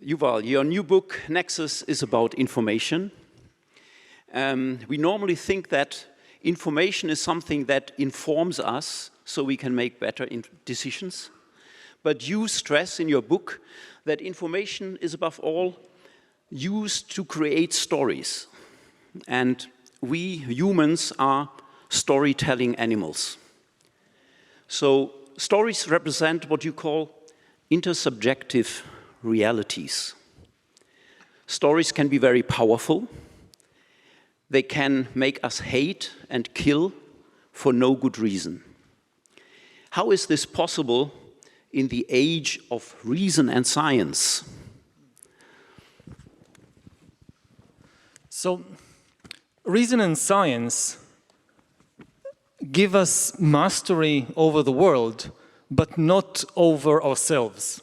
Yuval, your new book, Nexus, is about information. We normally think that information is something that informs us so we can make better decisions. But you stress in your book that information is above all used to create stories. And we humans are storytelling animals. So stories represent what you call intersubjective realities. Stories can be very powerful. They can make us hate and kill for no good reason. How is this possible in the age of reason and science? So, reason and science give us mastery over the world, but not over ourselves.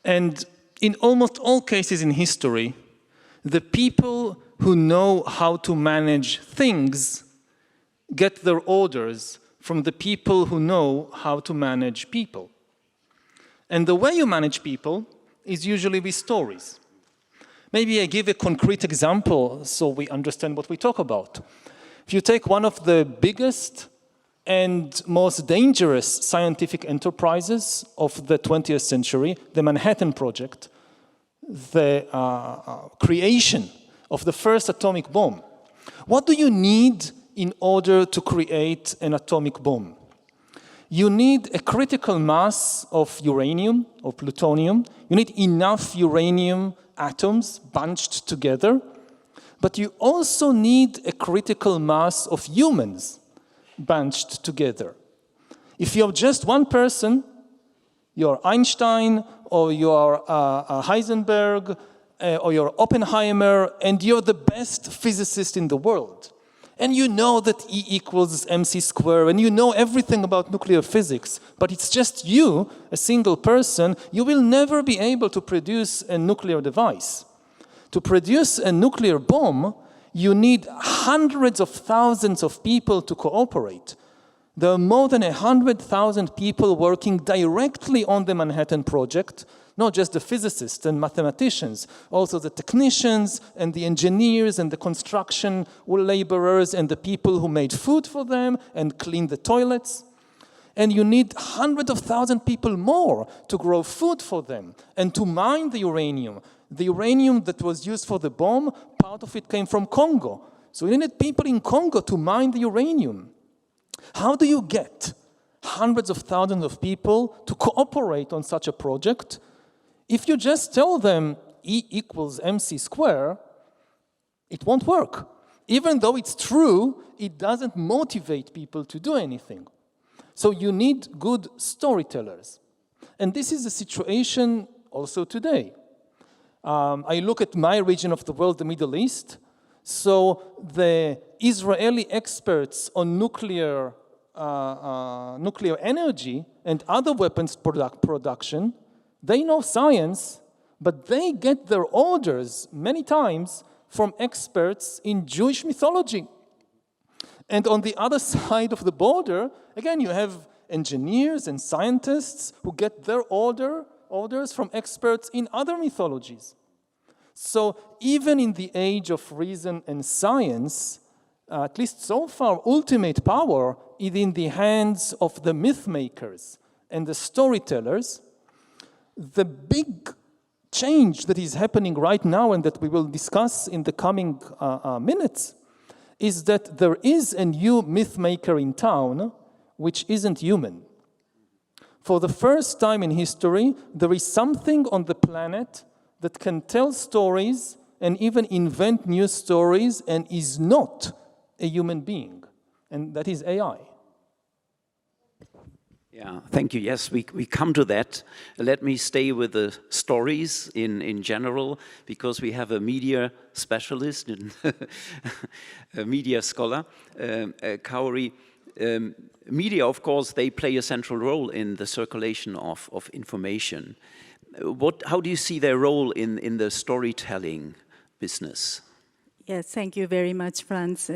And in almost all cases in history, the people who know how to manage things get their orders from the people who know how to manage people. And the way you manage people is usually with stories. Maybe I give a concrete example so we understand what we talk about. If you take one of the biggest and most dangerous scientific enterprises of the 20th century, the Manhattan Project, the creation of the first atomic bomb. What do you need in order to create an atomic bomb? You need a critical mass of uranium or plutonium. You need enough uranium atoms bunched together. But you also need a critical mass of humans bunched together. If you're just one person, you're Einstein, or you're Heisenberg, or you're Oppenheimer, and you're the best physicist in the world. And you know that E equals mc squared, and you know everything about nuclear physics, but it's just you, a single person, you will never be able to produce a nuclear device. To produce a nuclear bomb, you need hundreds of thousands of people to cooperate. There are more than 100,000 people working directly on the Manhattan Project, not just the physicists and mathematicians, also the technicians and the engineers and the construction laborers and the people who made food for them and cleaned the toilets. And you need hundreds of thousands of people more to grow food for them and to mine the uranium. The uranium that was used for the bomb, part of it came from Congo. So you needed people in Congo to mine the uranium. How do you get hundreds of thousands of people to cooperate on such a project? If you just tell them E equals mc squared, it won't work. Even though it's true, it doesn't motivate people to do anything. So you need good storytellers. And this is the situation also today. I look at my region of the world, the Middle East. So the Israeli experts on nuclear energy and other weapons production, they know science, but they get their orders many times from experts in Jewish mythology. And on the other side of the border, again, you have engineers and scientists who get their orders from experts in other mythologies. So even in the age of reason and science, at least so far, ultimate power is in the hands of the myth makers and the storytellers. The big change that is happening right now and that we will discuss in the coming minutes is that there is a new myth maker in town which isn't human. For the first time in history, there is something on the planet that can tell stories and even invent new stories and is not a human being, and that is AI. Yeah, thank you. Yes, we come to that. Let me stay with the stories in general, because we have a media specialist and a media scholar, Kaori. Media, of course, they play a central role in the circulation of information. How do you see their role in the storytelling business? Yes, thank you very much, Franz.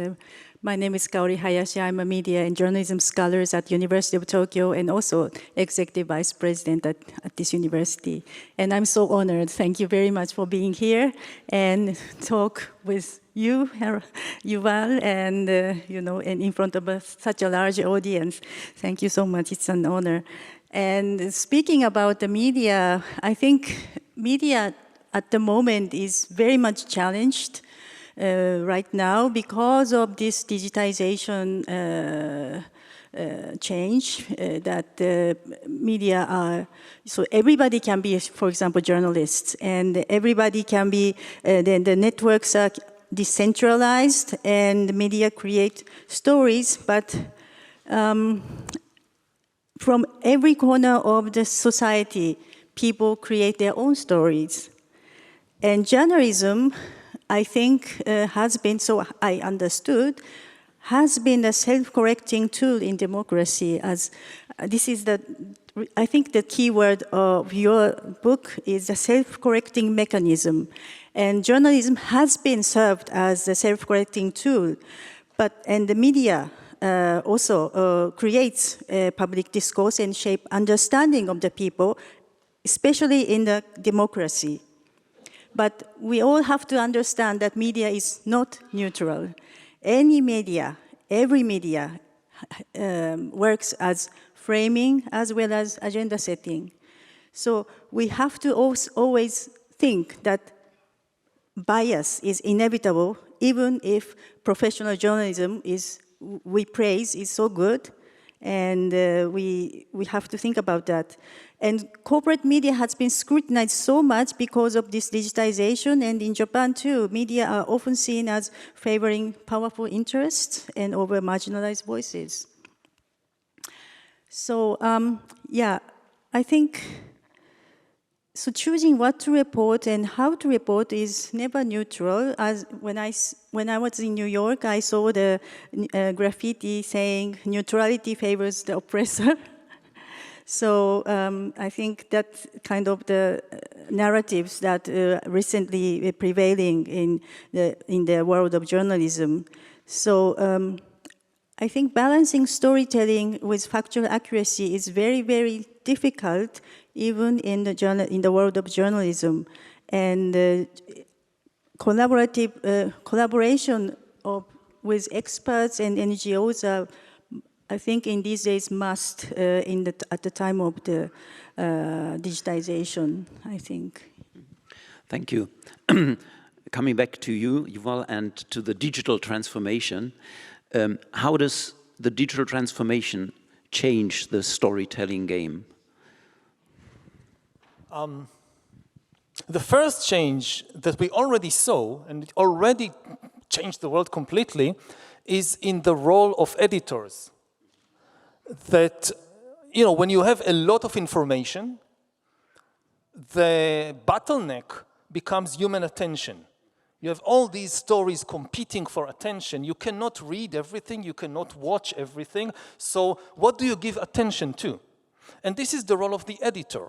My name is Kaori Hayashi. I'm a media and journalism scholar at University of Tokyo and also executive vice president at this university. And I'm so honored. Thank you very much for being here and talk with you, Yuval, and and in front of such a large audience. Thank you so much. It's an honor. And speaking about the media, I think media at the moment is very much challenged right now because of this digitization change that media are, so everybody can be, for example, journalists, and everybody can be, then the networks are decentralized and media create stories, but from every corner of the society, people create their own stories. And journalism, I think, has been, so I understood, has been a self-correcting tool in democracy. As this is I think the key word of your book is a self-correcting mechanism. And journalism has been served as a self-correcting tool, and the media also creates public discourse and shape understanding of the people, especially in the democracy. But we all have to understand that media is not neutral. Any media, every media works as framing as well as agenda setting. So we have to always think that bias is inevitable, even if professional journalism we praise is so good, and we have to think about that. And corporate media has been scrutinized so much because of this digitization, and in Japan too, media are often seen as favoring powerful interests and over marginalized voices. So, yeah, I think, so choosing what to report and how to report is never neutral. As when I was in New York, I saw the graffiti saying neutrality favors the oppressor. So I think that's kind of the narratives that recently prevailing in the world of journalism. So I think balancing storytelling with factual accuracy is very, very difficult, even in the world of journalism. And collaboration with experts and NGOs are, I think, in these days must at the time of the digitization, I think. Thank you. Coming back to you, Yuval, and to the digital transformation, how does the digital transformation change the storytelling game? The first change that we already saw, and it already changed the world completely, is in the role of editors. That, when you have a lot of information, the bottleneck becomes human attention. You have all these stories competing for attention. You cannot read everything, you cannot watch everything. So what do you give attention to? And this is the role of the editor.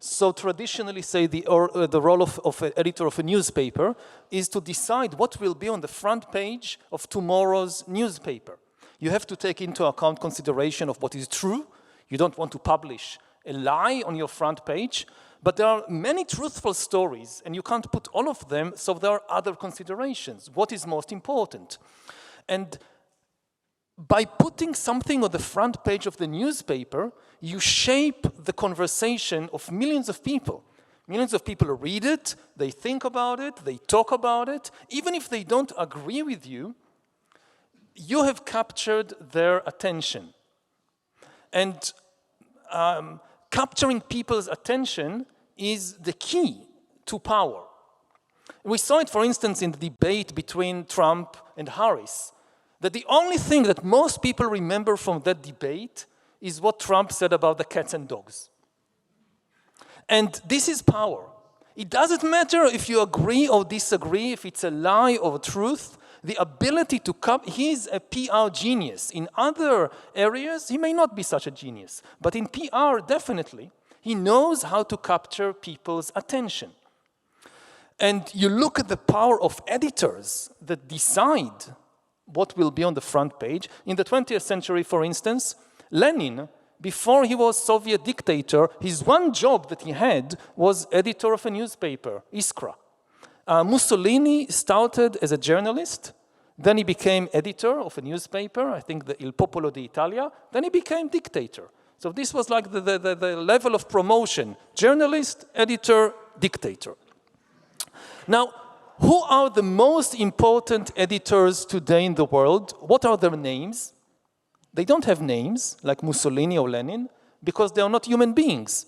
So traditionally, say the role of an editor of a newspaper is to decide what will be on the front page of tomorrow's newspaper. You have to take into account consideration of what is true. You don't want to publish a lie on your front page, but there are many truthful stories, and you can't put all of them, so there are other considerations. What is most important? And by putting something on the front page of the newspaper, you shape the conversation of millions of people. Millions of people read it, they think about it, they talk about it. Even if they don't agree with you, you have captured their attention. And capturing people's attention is the key to power. We saw it, for instance, in the debate between Trump and Harris, that the only thing that most people remember from that debate is what Trump said about the cats and dogs. And this is power. It doesn't matter if you agree or disagree, if it's a lie or a truth. The ability to he's a PR genius. In other areas, he may not be such a genius. But in PR, definitely, he knows how to capture people's attention. And you look at the power of editors that decide what will be on the front page. In the 20th century, for instance, Lenin, before he was Soviet dictator, his one job that he had was editor of a newspaper, Iskra. Mussolini started as a journalist, then he became editor of a newspaper, I think the Il Popolo d'Italia, then he became dictator. So this was like the level of promotion, journalist, editor, dictator. Now, who are the most important editors today in the world? What are their names? They don't have names, like Mussolini or Lenin, because they are not human beings.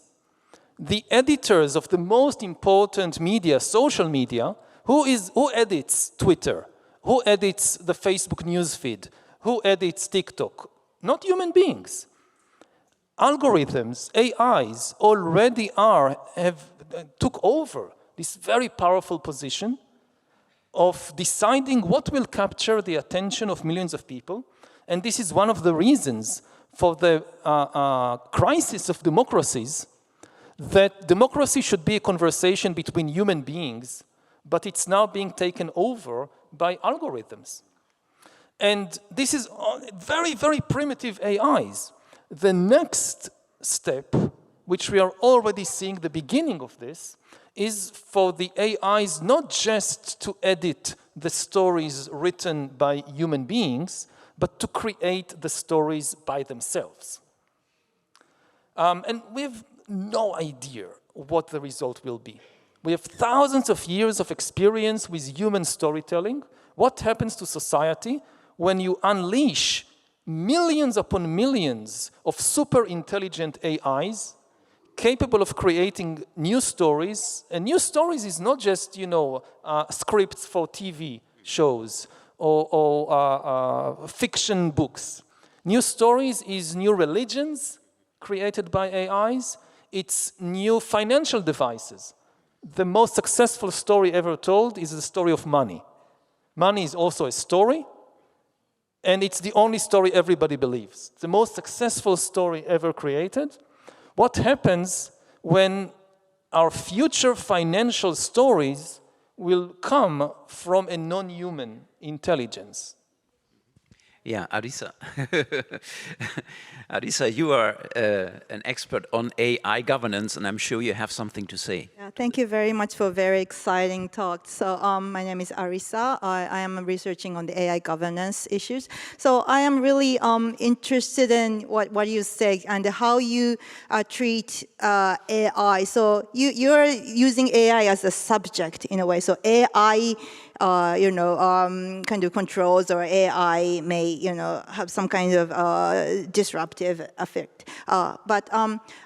The editors of the most important media, social media, who edits Twitter? Who edits the Facebook newsfeed? Who edits TikTok? Not human beings. Algorithms, AIs, already took over this very powerful position of deciding what will capture the attention of millions of people. And this is one of the reasons for the crisis of democracies, that democracy should be a conversation between human beings, but it's now being taken over by algorithms. And this is very, very primitive AIs. The next step, which we are already seeing the beginning of this, is for the AIs not just to edit the stories written by human beings, but to create the stories by themselves. And we have no idea what the result will be. We have thousands of years of experience with human storytelling. What happens to society when you unleash millions upon millions of super intelligent AIs capable of creating new stories? And new stories is not just, scripts for TV shows or fiction books. New stories is new religions created by AIs. It's new financial devices. The most successful story ever told is the story of money. Money is also a story, and it's the only story everybody believes. The most successful story ever created. What happens when our future financial stories will come from a non-human intelligence? Yeah, Arisa. Arisa, you are an expert on AI governance, and I'm sure you have something to say. Yeah, thank you very much for a very exciting talk. So my name is Arisa. I am researching on the AI governance issues. So I am really interested in what you say and how you treat AI. So you're using AI as a subject in a way. So AI kind of controls, or AI may, have some kind of disruptive effect. But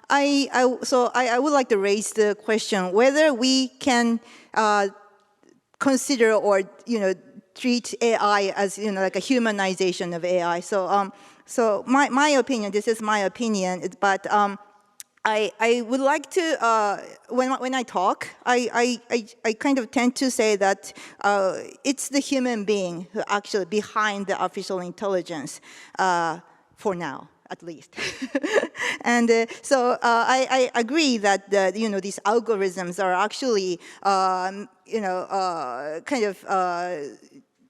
I would like to raise the question whether we can consider or, treat AI as, like a humanization of AI. So my opinion, this is my opinion, but I would like to, when I talk, I kind of tend to say that it's the human being who actually behind the artificial intelligence, for now, at least. And so I agree that these algorithms are actually kind of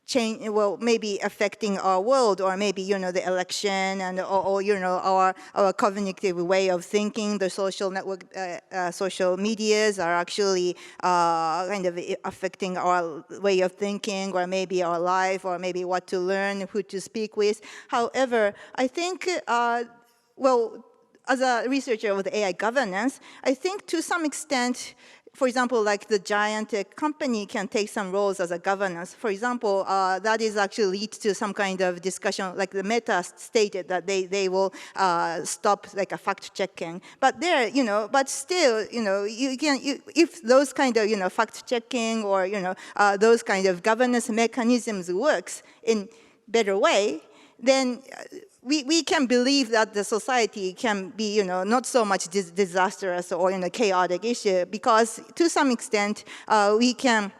change, well, maybe affecting our world, or maybe, the election, and our cognitive way of thinking. The social network, social medias are actually kind of affecting our way of thinking, or maybe our life, or maybe what to learn, who to speak with. However, I think, well, as a researcher of the AI governance, I think to some extent, for example, like the giant company can take some roles as a governance. For example, that is actually leads to some kind of discussion, like the Meta stated that they will stop like a fact checking. But there, but still, you can, if those kind of, fact checking, or, those kind of governance mechanisms works in better way, then we can believe that the society can be, not so much disastrous or chaotic issue, because to some extent we can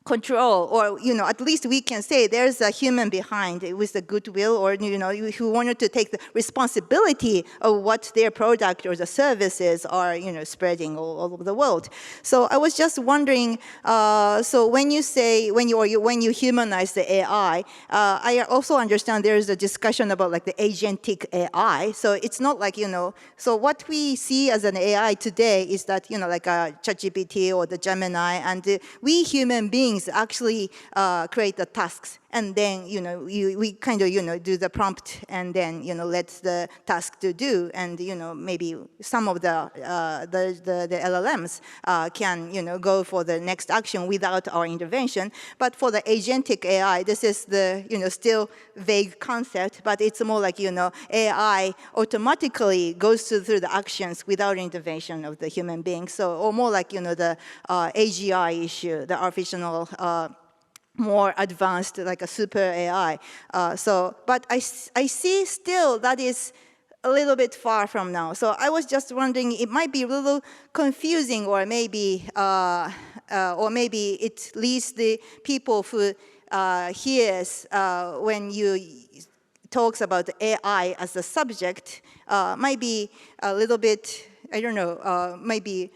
control, or at least we can say there's a human behind it with the goodwill, or who wanted to take the responsibility of what their product or the services are spreading all over the world. So I was just wondering, so when you say when you humanize the AI, I also understand there is a discussion about like the agentic AI. So it's not like so what we see as an AI today is that like a ChatGPT or the Gemini, and we human beings actually create the tasks, and then we kind of do the prompt, and then let the task to do, and maybe some of the LLMs can go for the next action without our intervention. But for the agentic AI, this is the still vague concept, but it's more like AI automatically goes through the actions without intervention of the human being. So, or more like the AGI issue, the artificial more advanced, like a super AI. But I see still that is a little bit far from now. So I was just wondering, it might be a little confusing, or maybe it leads the people who hears when you talks about AI as a subject, might be a little bit, I don't know, maybe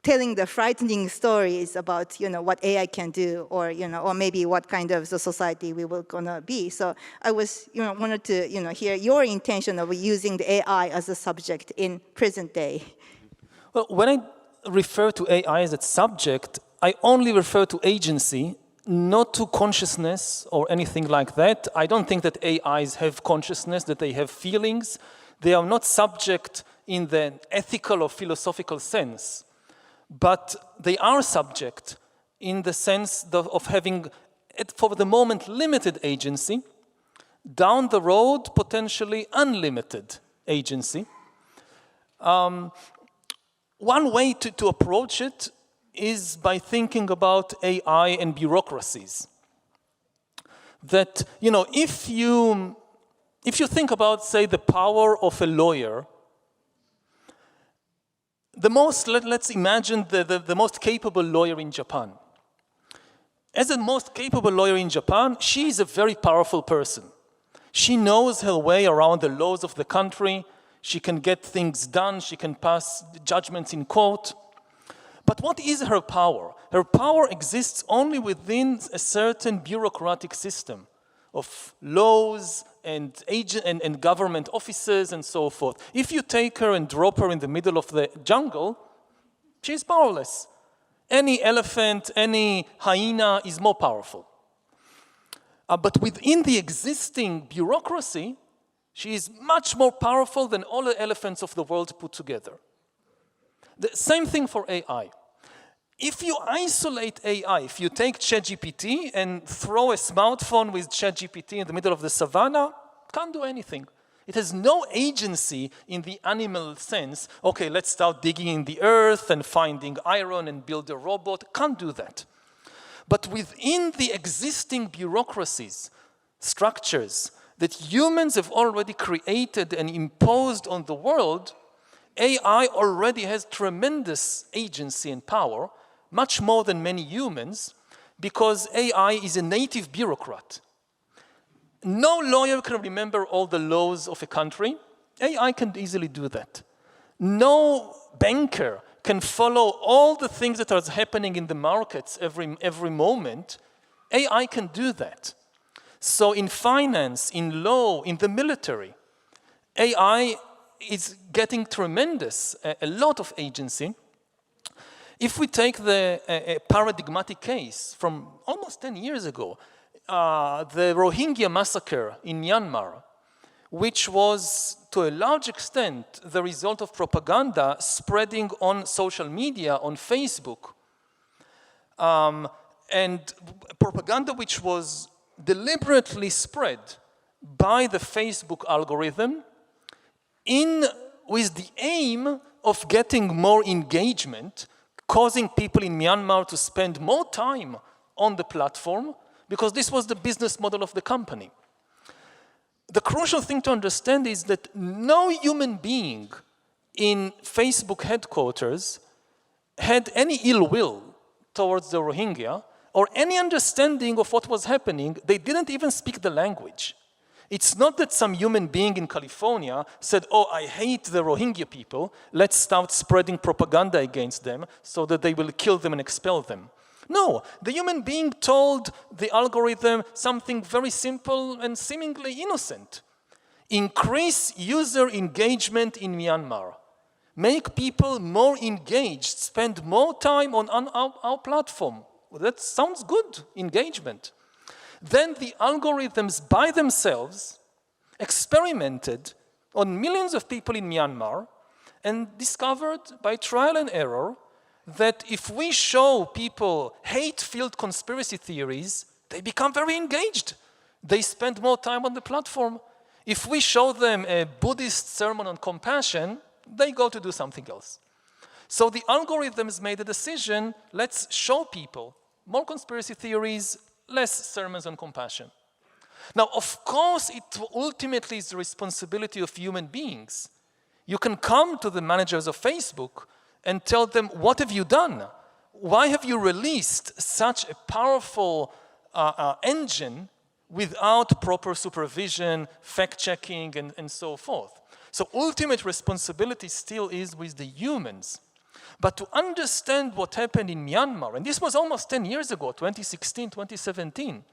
telling the frightening stories about what AI can do, or or maybe what kind of the society we will gonna be. So I was wanted to hear your intention of using the AI as a subject in present day. Well, when I refer to AI as a subject, I only refer to agency, not to consciousness or anything like that. I don't think that AIs have consciousness, that they have feelings. They are not subject in the ethical or philosophical sense. But they are subject in the sense of having, for the moment, limited agency, down the road, potentially unlimited agency. One way to approach it is by thinking about AI and bureaucracies. That, if you think about, say, the power of a lawyer, let's imagine the most capable lawyer in Japan. As the most capable lawyer in Japan, she is a very powerful person. She knows her way around the laws of the country. She can get things done. She can pass judgments in court. But what is her power? Her power exists only within a certain bureaucratic system of laws and government offices and so forth. If you take her and drop her in the middle of the jungle, she's powerless. Any elephant, any hyena is more powerful. But within the existing bureaucracy, she is much more powerful than all the elephants of the world put together. The same thing for AI. If you isolate AI, if you take ChatGPT and throw a smartphone with ChatGPT in the middle of the savannah, can't do anything. It has no agency in the animal sense. Okay, let's start digging in the earth and finding iron and build a robot. Can't do that. But within the existing bureaucracies, structures that humans have already created and imposed on the world, AI already has tremendous agency and power, much more than many humans, because AI is a native bureaucrat. No lawyer can remember all the laws of a country. AI can easily do that. No banker can follow all the things that are happening in the markets every moment. AI can do that. So in finance, in law, in the military, AI is getting a lot of agency. If we take a paradigmatic case from almost 10 years ago, the Rohingya massacre in Myanmar, which was to a large extent the result of propaganda spreading on social media, on Facebook, and propaganda which was deliberately spread by the Facebook algorithm with the aim of getting more engagement, causing people in Myanmar to spend more time on the platform, because this was the business model of the company. The crucial thing to understand is that no human being in Facebook headquarters had any ill will towards the Rohingya, or any understanding of what was happening. They didn't even speak the language. It's not that some human being in California said, oh, I hate the Rohingya people, let's start spreading propaganda against them so that they will kill them and expel them. No, the human being told the algorithm something very simple and seemingly innocent. Increase user engagement in Myanmar. Make people more engaged, spend more time on our platform. Well, that sounds good, engagement. Then the algorithms by themselves experimented on millions of people in Myanmar and discovered by trial and error that if we show people hate-filled conspiracy theories, they become very engaged. They spend more time on the platform. If we show them a Buddhist sermon on compassion, they go to do something else. So the algorithms made a decision, let's show people more conspiracy theories, less sermons on compassion. Now, of course, it ultimately is the responsibility of human beings. You can come to the managers of Facebook and tell them, what have you done? Why have you released such a powerful engine without proper supervision, fact-checking, and so forth? So ultimate responsibility still is with the humans. But to understand what happened in Myanmar, and this was almost 10 years ago, 2016, 2017,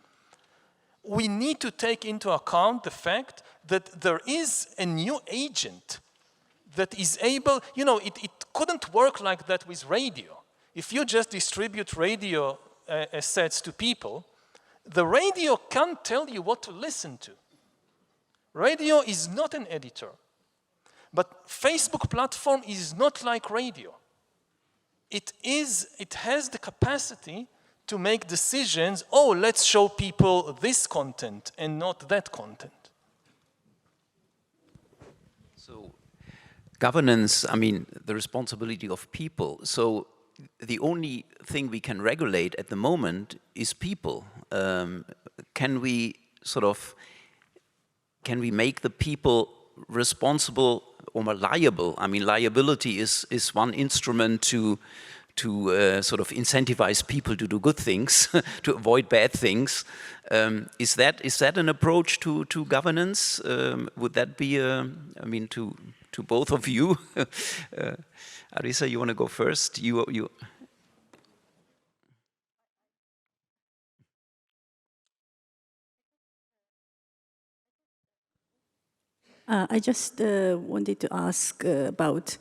we need to take into account the fact that there is a new agent that is able, you know, it couldn't work like that with radio. If you just distribute radio sets to people, the radio can't tell you what to listen to. Radio is not an editor. But Facebook platform is not like radio. It has the capacity to make decisions, oh, let's show people this content and not that content. So governance, I mean, the responsibility of people. So the only thing we can regulate at the moment is people. Can we make the people responsible or liable? I mean, liability is one instrument to sort of incentivize people to do good things, to avoid bad things. Is that an approach to governance? Would that be, I mean, to both of you? Arisa, you want to go first? You. I just wanted to ask about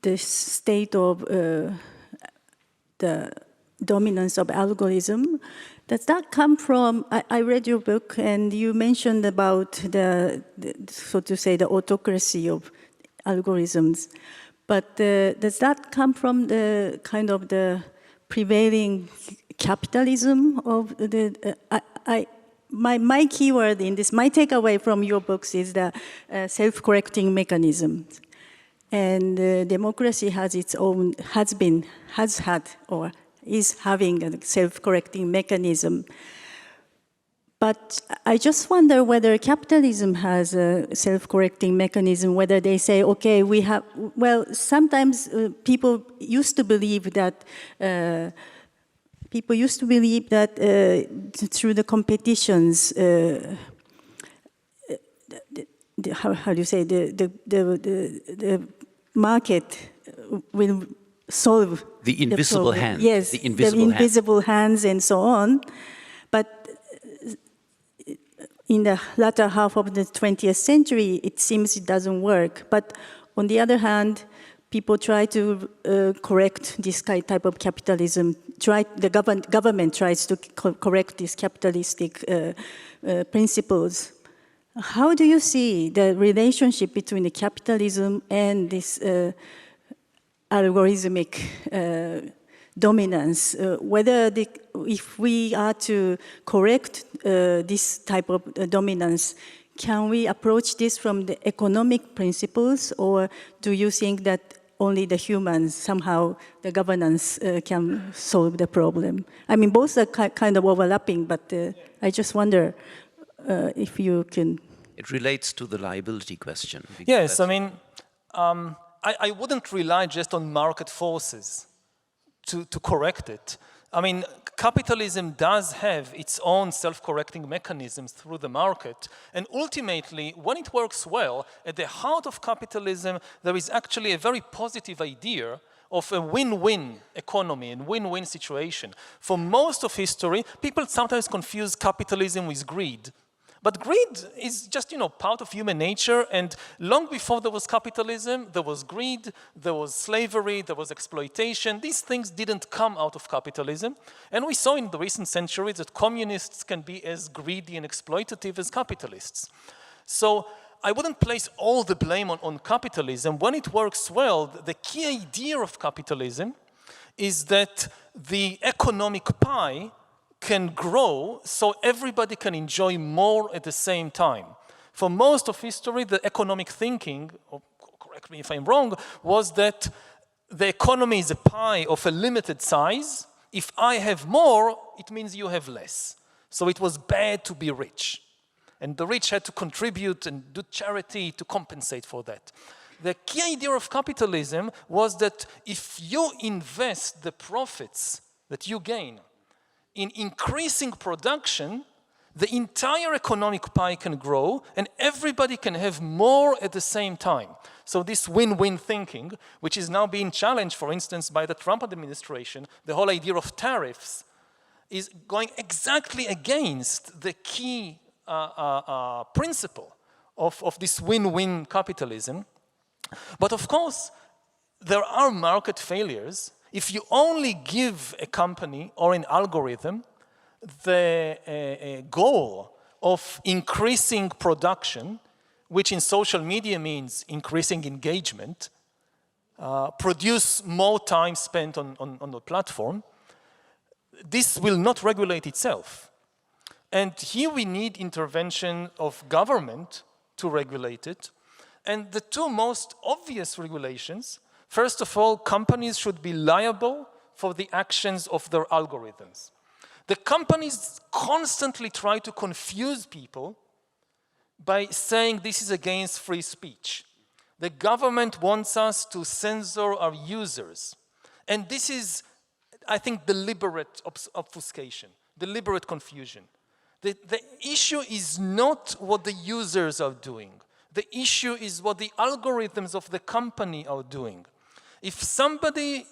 the state of the dominance of algorithm. Does that come from, I read your book and you mentioned about the so to say, the autocracy of algorithms. But does that come from the kind of the prevailing capitalism of the, my keyword in this, my takeaway from your books is the self-correcting mechanism. And democracy has its own, has had, or is having a self-correcting mechanism. But I just wonder whether capitalism has a self-correcting mechanism, whether they say, okay, we have, well, sometimes people used to believe that through the competitions, how do you say, the market will solve the invisible hand. Yes, the invisible hands and so on. But in the latter half of the 20th century, it seems it doesn't work. But on the other hand, people try to correct this type of capitalism. The government tries to correct these capitalistic principles. How do you see the relationship between the capitalism and this algorithmic dominance? If we are to correct this type of dominance, can we approach this from the economic principles, or do you think that only the humans, somehow the governance can solve the problem? I mean, both are kind of overlapping, but I just wonder if you can. It relates to the liability question. Yes, I mean, I wouldn't rely just on market forces to correct it. I mean, capitalism does have its own self-correcting mechanisms through the market, and ultimately, when it works well, at the heart of capitalism, there is actually a very positive idea of a win-win economy and win-win situation. For most of history, people sometimes confuse capitalism with greed. But greed is just, part of human nature, and long before there was capitalism, there was greed, there was slavery, there was exploitation. These things didn't come out of capitalism, and we saw in the recent centuries that communists can be as greedy and exploitative as capitalists. So I wouldn't place all the blame on capitalism. When it works well, the key idea of capitalism is that the economic pie can grow so everybody can enjoy more at the same time. For most of history, the economic thinking, or correct me if I'm wrong, was that the economy is a pie of a limited size. If I have more, it means you have less. So it was bad to be rich. And the rich had to contribute and do charity to compensate for that. The key idea of capitalism was that if you invest the profits that you gain in increasing production, the entire economic pie can grow and everybody can have more at the same time. So this win-win thinking, which is now being challenged, for instance, by the Trump administration, the whole idea of tariffs, is going exactly against the key principle of this win-win capitalism. But of course, there are market failures. If you only give a company or an algorithm the goal of increasing production, which in social media means increasing engagement, produce more time spent on the platform, this will not regulate itself. And here we need intervention of government to regulate it. And the two most obvious regulations, first of all, companies should be liable for the actions of their algorithms. The companies constantly try to confuse people by saying this is against free speech. The government wants us to censor our users. And this is, I think, deliberate obfuscation, deliberate confusion. The issue is not what the users are doing. The issue is what the algorithms of the company are doing. If somebody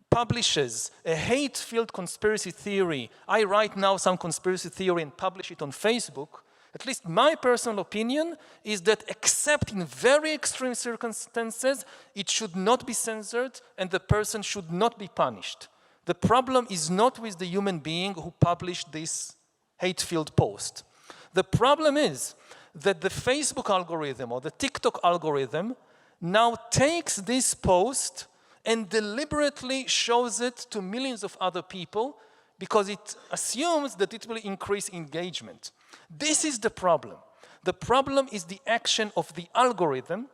publishes a hate-filled conspiracy theory, I write now some conspiracy theory and publish it on Facebook, at least my personal opinion is that except in very extreme circumstances, it should not be censored and the person should not be punished. The problem is not with the human being who published this hate-filled post. The problem is that the Facebook algorithm or the TikTok algorithm now takes this post and deliberately shows it to millions of other people because it assumes that it will increase engagement. This is the problem. The problem is the action of the algorithm,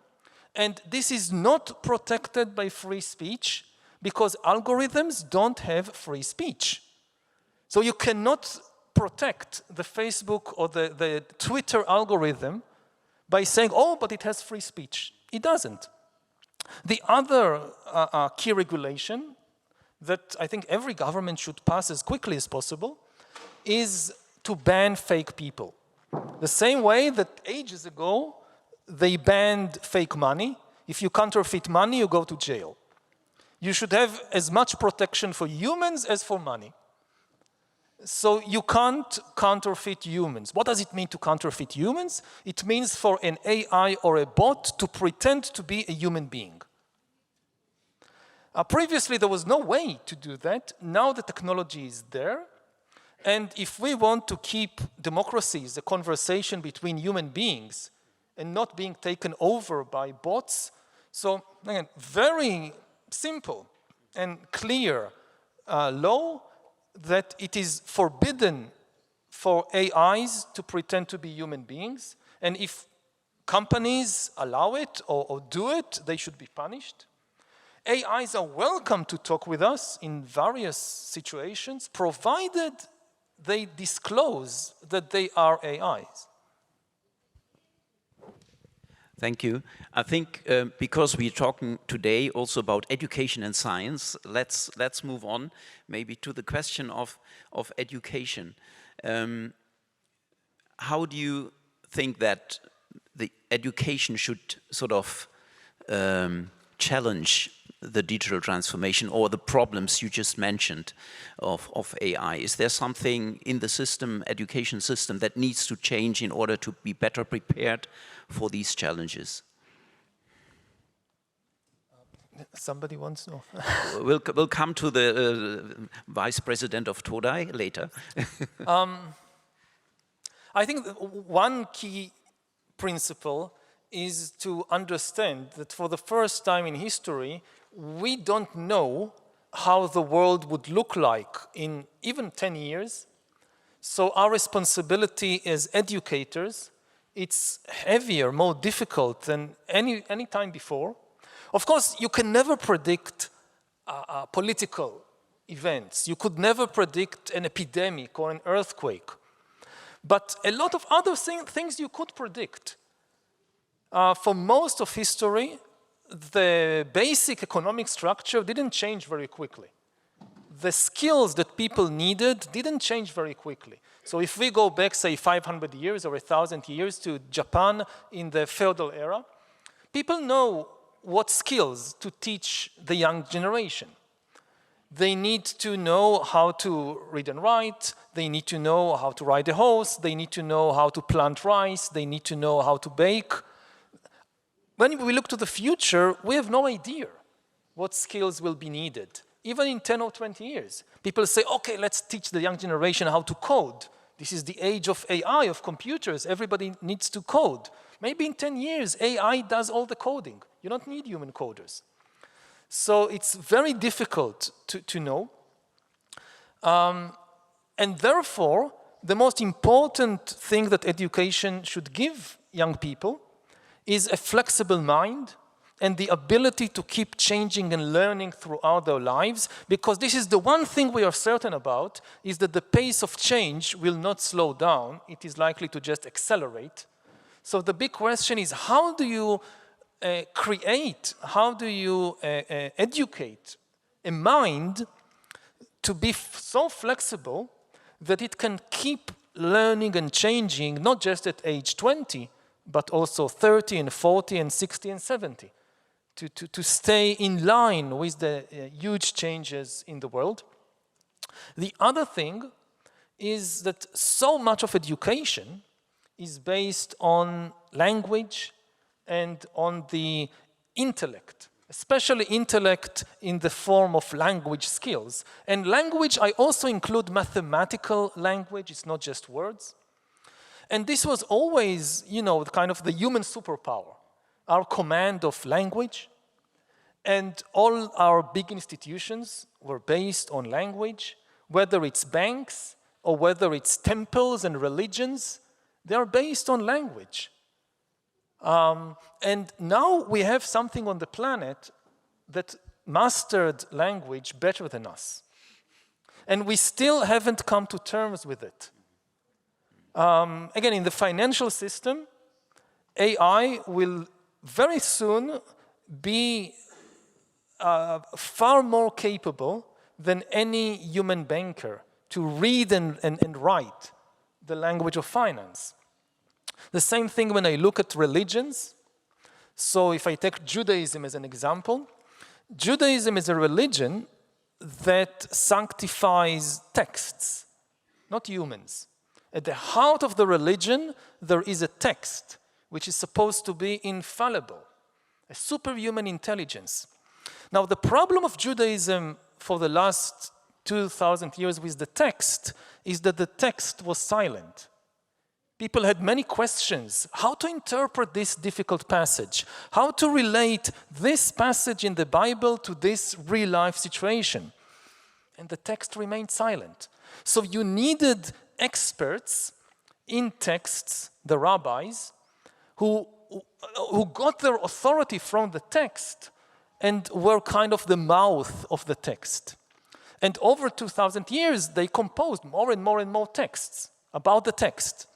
and this is not protected by free speech because algorithms don't have free speech. So you cannot protect the Facebook or the Twitter algorithm by saying, oh, but it has free speech. It doesn't. The other key regulation that I think every government should pass as quickly as possible is to ban fake people. The same way that ages ago they banned fake money. If you counterfeit money, you go to jail. You should have as much protection for humans as for money. So you can't counterfeit humans. What does it mean to counterfeit humans? It means for an AI or a bot to pretend to be a human being. Previously, there was no way to do that. Now the technology is there. And if we want to keep democracies, a conversation between human beings, and not being taken over by bots, so again, very simple and clear law that it is forbidden for AIs to pretend to be human beings. And if companies allow it or do it, they should be punished. AIs are welcome to talk with us in various situations, provided they disclose that they are AIs. Thank you. I think because we're talking today also about education and science, let's move on maybe to the question of education. How do you think that the education should sort of challenge the digital transformation or the problems you just mentioned of AI? Is there something in the system, education system, that needs to change in order to be better prepared for these challenges? Somebody wants to? We'll come to the Vice President of Todai later. I think one key principle is to understand that for the first time in history, we don't know how the world would look like in even 10 years. So our responsibility as educators, it's heavier, more difficult than any time before. Of course, you can never predict political events. You could never predict an epidemic or an earthquake. But a lot of other things you could predict. For most of history, the basic economic structure didn't change very quickly. The skills that people needed didn't change very quickly. So if we go back, say, 500 years or 1,000 years to Japan in the feudal era, people know what skills to teach the young generation. They need to know how to read and write. They need to know how to ride a horse. They need to know how to plant rice. They need to know how to bake. When we look to the future, we have no idea what skills will be needed. Even in 10 or 20 years, people say, okay, let's teach the young generation how to code. This is the age of AI, of computers. Everybody needs to code. Maybe in 10 years, AI does all the coding. You don't need human coders. So it's very difficult to know. And therefore, the most important thing that education should give young people is a flexible mind and the ability to keep changing and learning throughout their lives, because this is the one thing we are certain about, is that the pace of change will not slow down. It is likely to just accelerate. So the big question is, how do you how do you educate a mind to be so flexible that it can keep learning and changing, not just at age 20, but also 30 and 40 and 60 and 70, to stay in line with the huge changes in the world. The other thing is that so much of education is based on language and on the intellect, especially intellect in the form of language skills. And language, I also include mathematical language, it's not just words. And this was always, you know, kind of the human superpower, our command of language. And all our big institutions were based on language, whether it's banks or whether it's temples and religions, they are based on language. And now we have something on the planet that mastered language better than us. And we still haven't come to terms with it. Again, in the financial system, AI will very soon be far more capable than any human banker to read and write the language of finance. The same thing when I look at religions. So if I take Judaism as an example, Judaism is a religion that sanctifies texts, not humans. At the heart of the religion, there is a text which is supposed to be infallible, a superhuman intelligence. Now, the problem of Judaism for the last 2,000 years with the text is that the text was silent. People had many questions. How to interpret this difficult passage? How to relate this passage in the Bible to this real-life situation? And the text remained silent. So you needed experts in texts, the rabbis, who got their authority from the text and were kind of the mouth of the text. And over 2,000 years, they composed more and more and more texts about the text.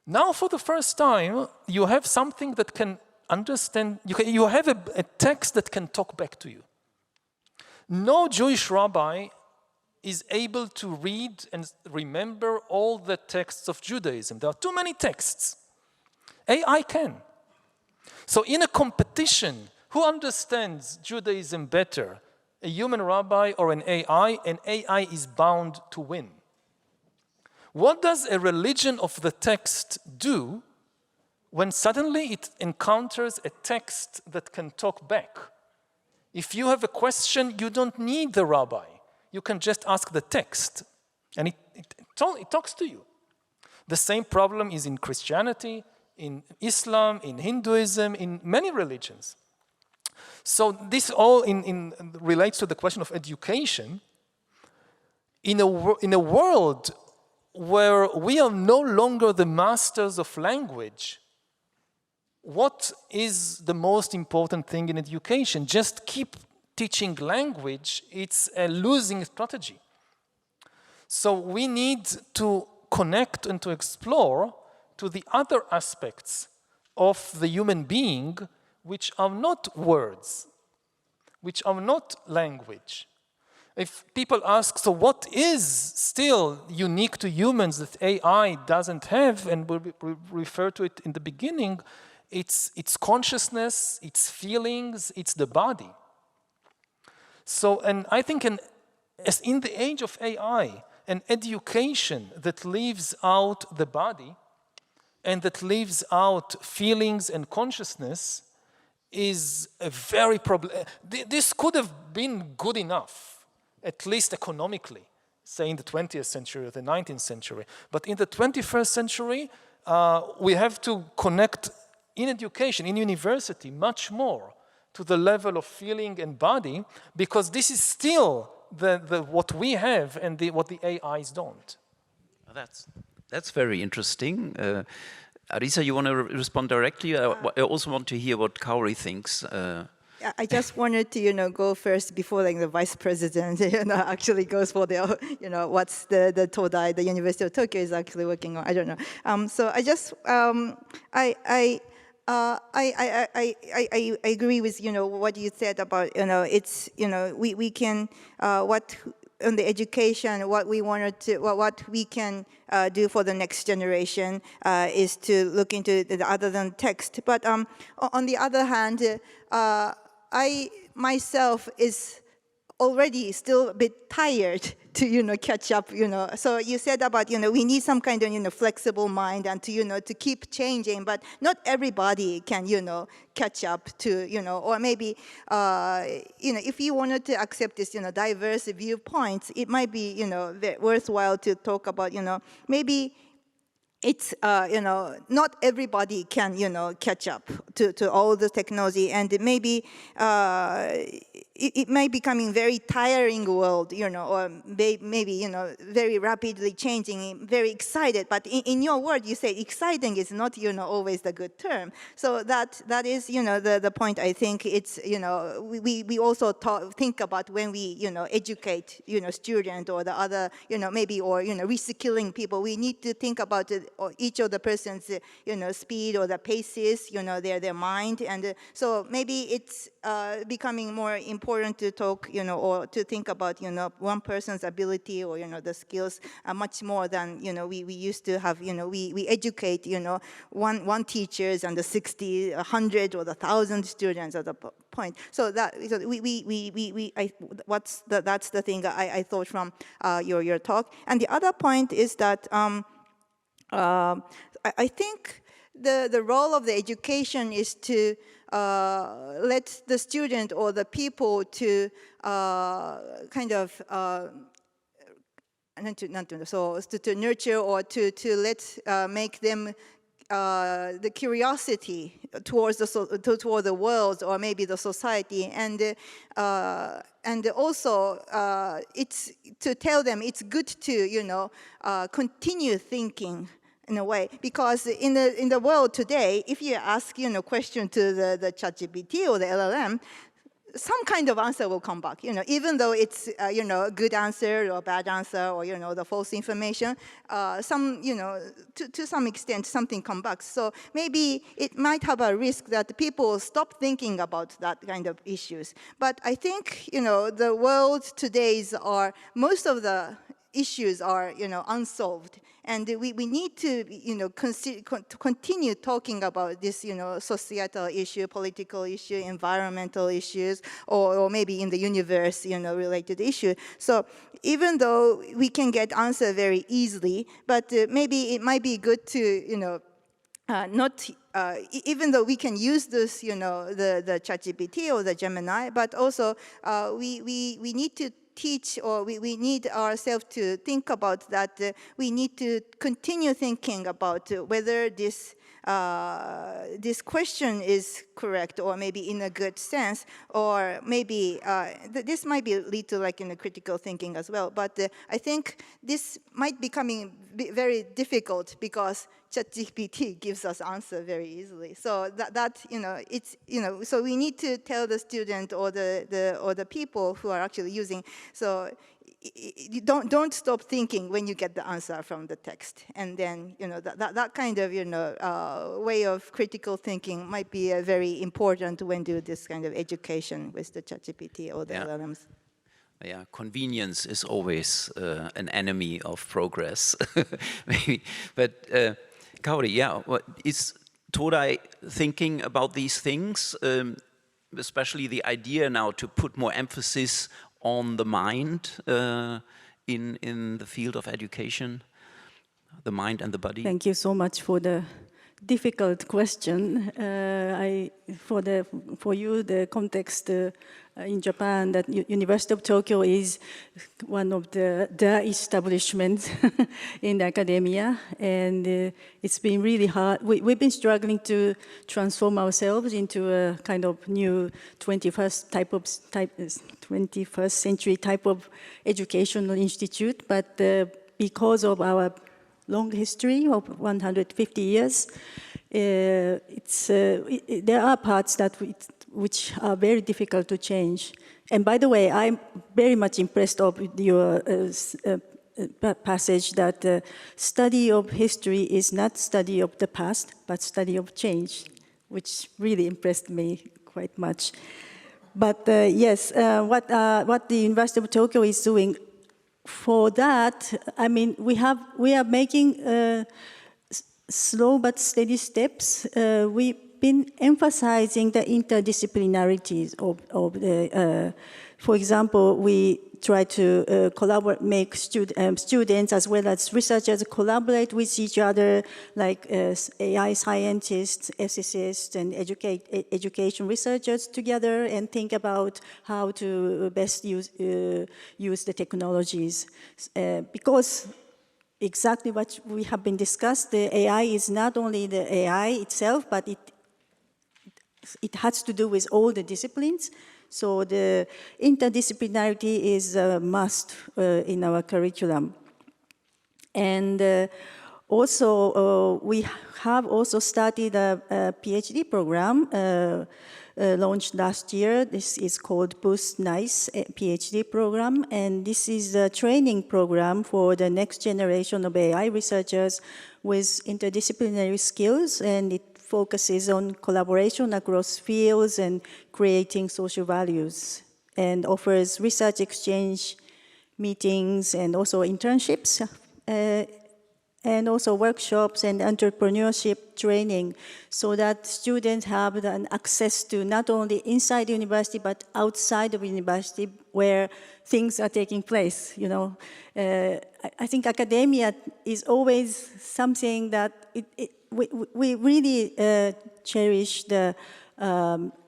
Now, for the first time, you have something that can understand, you have a text that can talk back to you. No Jewish rabbi is able to read and remember all the texts of Judaism. There are too many texts. AI can. So in a competition, who understands Judaism better? A human rabbi or an AI? An AI is bound to win. What does a religion of the text do when suddenly it encounters a text that can talk back? If you have a question, you don't need the rabbi. You can just ask the text, and it talks to you. The same problem is in Christianity, in Islam, in Hinduism, in many religions. So this all relates to the question of education. In a world where we are no longer the masters of language, what is the most important thing in education? Just keep teaching language. It's a losing strategy. So we need to connect and to explore to the other aspects of the human being, which are not words, which are not language. If people ask, so what is still unique to humans that AI doesn't have, and we'll refer to it in the beginning, it's consciousness, it's feelings, it's the body. So, and I think as in the age of AI, an education that leaves out the body and that leaves out feelings and consciousness is a very problem. This could have been good enough, at least economically, say in the 20th century or the 19th century. But in the 21st century, we have to connect in education, in university, much more to the level of feeling and body, because this is still what we have and what the AIs don't. That's very interesting. Arisa, you want to respond directly? I also want to hear what Kaori thinks. I just wanted to, go first before the vice president, actually goes for the, what's the Todai, the University of Tokyo is actually working on. I don't know. So I just, I agree with, what you said about, it's, we can, what on the education, what we wanted to, what we can do for the next generation is to look into the other than text. But on the other hand, I myself is already still a bit tired to, catch up, So you said about, we need some kind of, flexible mind and to, to keep changing, but not everybody can, catch up to, or maybe, if you wanted to accept this, diverse viewpoints, it might be, worthwhile to talk about, maybe it's, not everybody can, catch up to all the technology, and maybe it may becoming very tiring world, or maybe, very rapidly changing, very excited. But in your word, you say exciting is not, always the good term. So that is, the point. I think it's, we also think about when we, educate, student or the other, maybe, or, reskilling people. We need to think about or each of the person's, speed or the paces, their mind. And so maybe it's becoming more important to talk, or to think about, one person's ability or, the skills much more than, we used to have, we educate, one teachers and the 60, 100 or the 1,000 students at the point. So that, so that's the thing I thought from your talk. And the other point is that I think the role of the education is to let the student or the people to kind of to nurture or to let make them the curiosity towards toward the world or maybe the society, and also it's to tell them it's good to continue thinking in a way, because in the world today, if you ask question to the ChatGPT or the LLM, some kind of answer will come back, even though it's, a good answer or a bad answer or, the false information, to some extent, something comes back. So maybe it might have a risk that people stop thinking about that kind of issues. But I think, the world today's most of the issues are, unsolved. And we need to, continue talking about this, societal issue, political issue, environmental issues, or maybe in the universe, related issue. So even though we can get answer very easily, but maybe it might be good to, not, even though we can use this, the ChatGPT or the Gemini, but also we need to teach, or we need ourselves to think about that. We need to continue thinking about whether this question is correct, or maybe in a good sense, or maybe this might lead to like in a critical thinking as well. But I think this might becoming very difficult because ChatGPT gives us answer very easily. So it's so we need to tell the student or the people who are actually using. So you don't stop thinking when you get the answer from the text, and then that kind of way of critical thinking might be very important when do this kind of education with the ChatGPT or the LLMs. Yeah, convenience is always an enemy of progress, maybe. But Kaori, is Todai thinking about these things, especially the idea now to put more emphasis on the mind in the field of education, the mind and the body? Thank you so much for the difficult question. For you, the context in Japan, that University of Tokyo is one of the establishments in academia, and it's been really hard. We've been struggling to transform ourselves into a kind of new 21st century type of educational institute, but because of our long history of 150 years, there are parts which are very difficult to change. And by the way, I'm very much impressed with your passage that study of history is not study of the past, but study of change, which really impressed me quite much. But yes, what the University of Tokyo is doing for that, I mean, we are making slow but steady steps. We've been emphasizing the interdisciplinarities of the. For example, we try to make students as well as researchers collaborate with each other, like AI scientists, ethicists, and education researchers together, and think about how to best use the technologies. Because exactly what we have been discussed, the AI is not only the AI itself, but it has to do with all the disciplines. So the interdisciplinarity is a must in our curriculum. And also, we have also started a PhD program launched last year. This is called Boost Nice PhD program. And this is a training program for the next generation of AI researchers with interdisciplinary skills. And it focuses on collaboration across fields and creating social values, and offers research exchange meetings and also internships, and also workshops and entrepreneurship training, so that students have access to not only inside the university but outside of the university where things are taking place. I think academia is always something that we really cherish the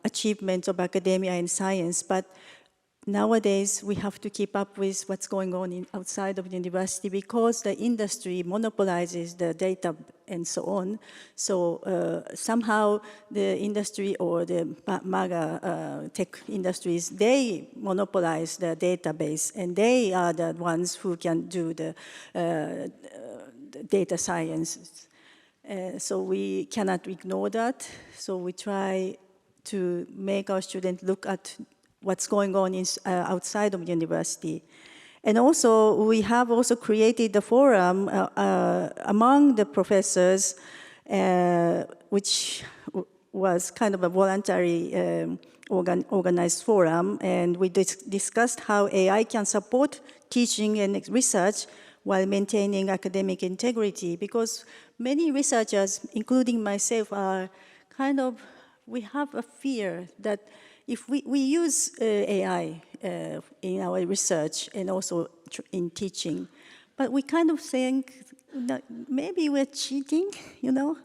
achievements of academia and science, but nowadays we have to keep up with what's going on outside of the university, because the industry monopolizes the data and so on. So somehow the industry or the MAGA tech industries, they monopolize the database, and they are the ones who can do the data science. So we cannot ignore that. So we try to make our students look at what's going on outside of university. And also, we have also created a forum among the professors, which was kind of a voluntary organized forum, and we discussed how AI can support teaching and research while maintaining academic integrity, because many researchers, including myself, are kind of, we have a fear that if we use AI in our research and also in teaching, but we kind of think that maybe we're cheating, you know?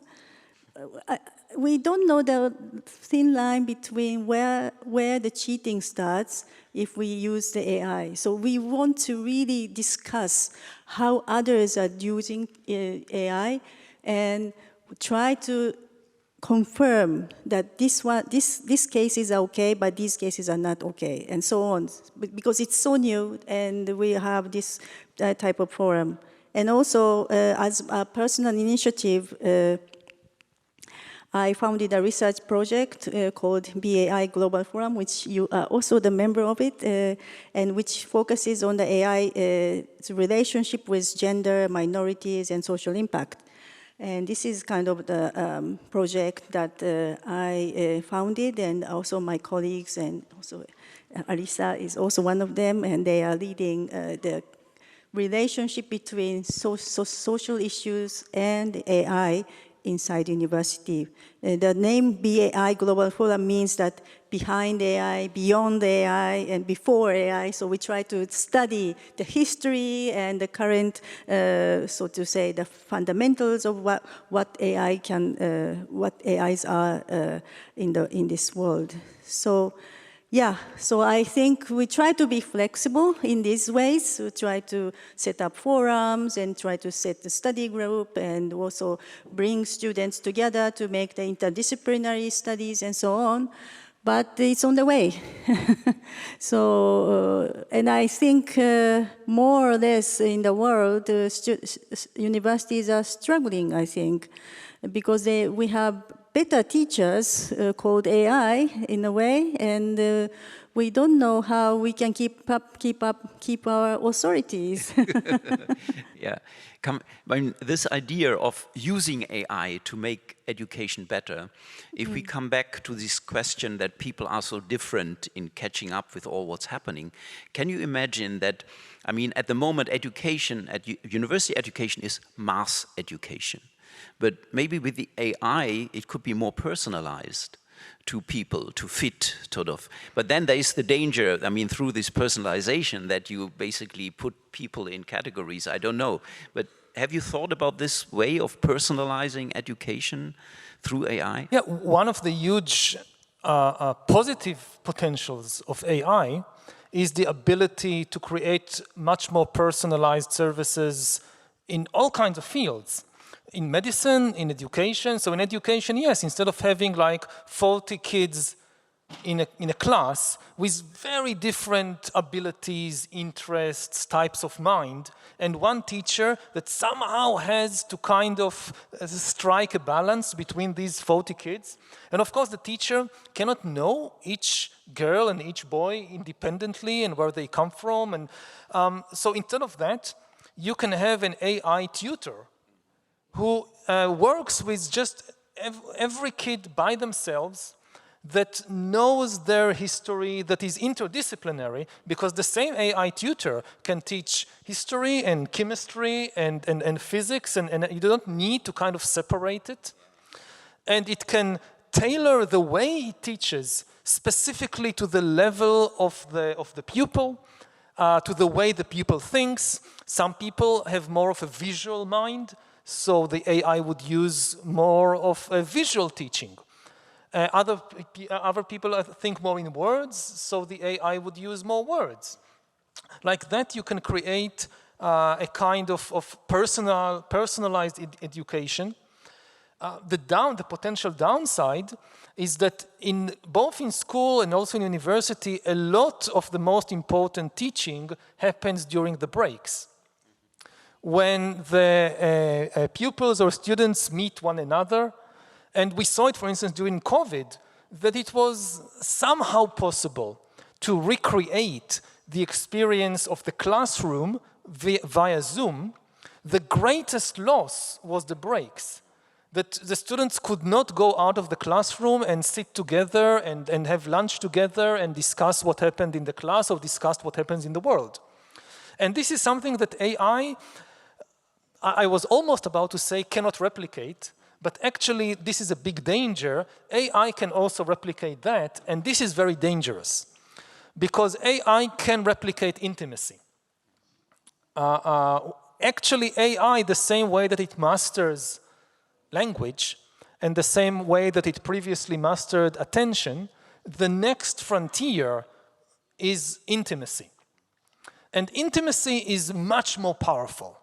We don't know the thin line between where the cheating starts if we use the AI. So we want to really discuss how others are using AI and try to confirm that this cases are okay, but these cases are not okay, and so on. Because it's so new, and we have this type of forum. And also, as a personal initiative, I founded a research project called BAI Global Forum, which you are also the member of it, and which focuses on the AI's relationship with gender, minorities, and social impact. And this is kind of the project that I founded, and also my colleagues, and also Arisa is also one of them, and they are leading the relationship between social issues and AI inside university. The name BAI Global Forum means that behind AI, beyond AI, and before AI. So we try to study the history and the current, so to say, the fundamentals of what AI can, what AIs are in this world. So. Yeah, so I think we try to be flexible in these ways. We try to set up forums and try to set the study group and also bring students together to make the interdisciplinary studies and so on. But it's on the way. So, and I think more or less in the world, universities are struggling, I think, because we have better teachers called AI in a way, and we don't know how we can keep our authorities. Yeah, this idea of using AI to make education better, if we come back to this question that people are so different in catching up with all what's happening, can you imagine that, I mean, at the moment education, university education is mass education. But maybe with the AI, it could be more personalized to people, to fit, sort of. But then there is the danger, I mean, through this personalization, that you basically put people in categories, I don't know. But have you thought about this way of personalizing education through AI? Yeah, one of the huge positive potentials of AI is the ability to create much more personalized services in all kinds of fields. In medicine, in education. So in education, yes, instead of having like 40 kids in a class with very different abilities, interests, types of mind, and one teacher that somehow has to kind of strike a balance between these 40 kids. And of course, the teacher cannot know each girl and each boy independently and where they come from. And so instead of that, you can have an AI tutor who works with just every kid by themselves, that knows their history, that is interdisciplinary, because the same AI tutor can teach history and chemistry and physics, and you don't need to kind of separate it. And it can tailor the way he teaches specifically to the level of the pupil, to the way the pupil thinks. Some people have more of a visual mind, so the AI would use more of a visual teaching. Other people think more in words, so the AI would use more words. Like that, you can create a kind of personalized education. The potential downside is that both in school and also in university, a lot of the most important teaching happens during the breaks. When the pupils or students meet one another, and we saw it, for instance, during COVID, that it was somehow possible to recreate the experience of the classroom via Zoom, the greatest loss was the breaks. That the students could not go out of the classroom and sit together and have lunch together and discuss what happened in the class or discuss what happens in the world. And this is something that AI, I was almost about to say, cannot replicate, but actually this is a big danger. AI can also replicate that, and this is very dangerous because AI can replicate intimacy. Actually, AI, the same way that it masters language and the same way that it previously mastered attention, the next frontier is intimacy. And intimacy is much more powerful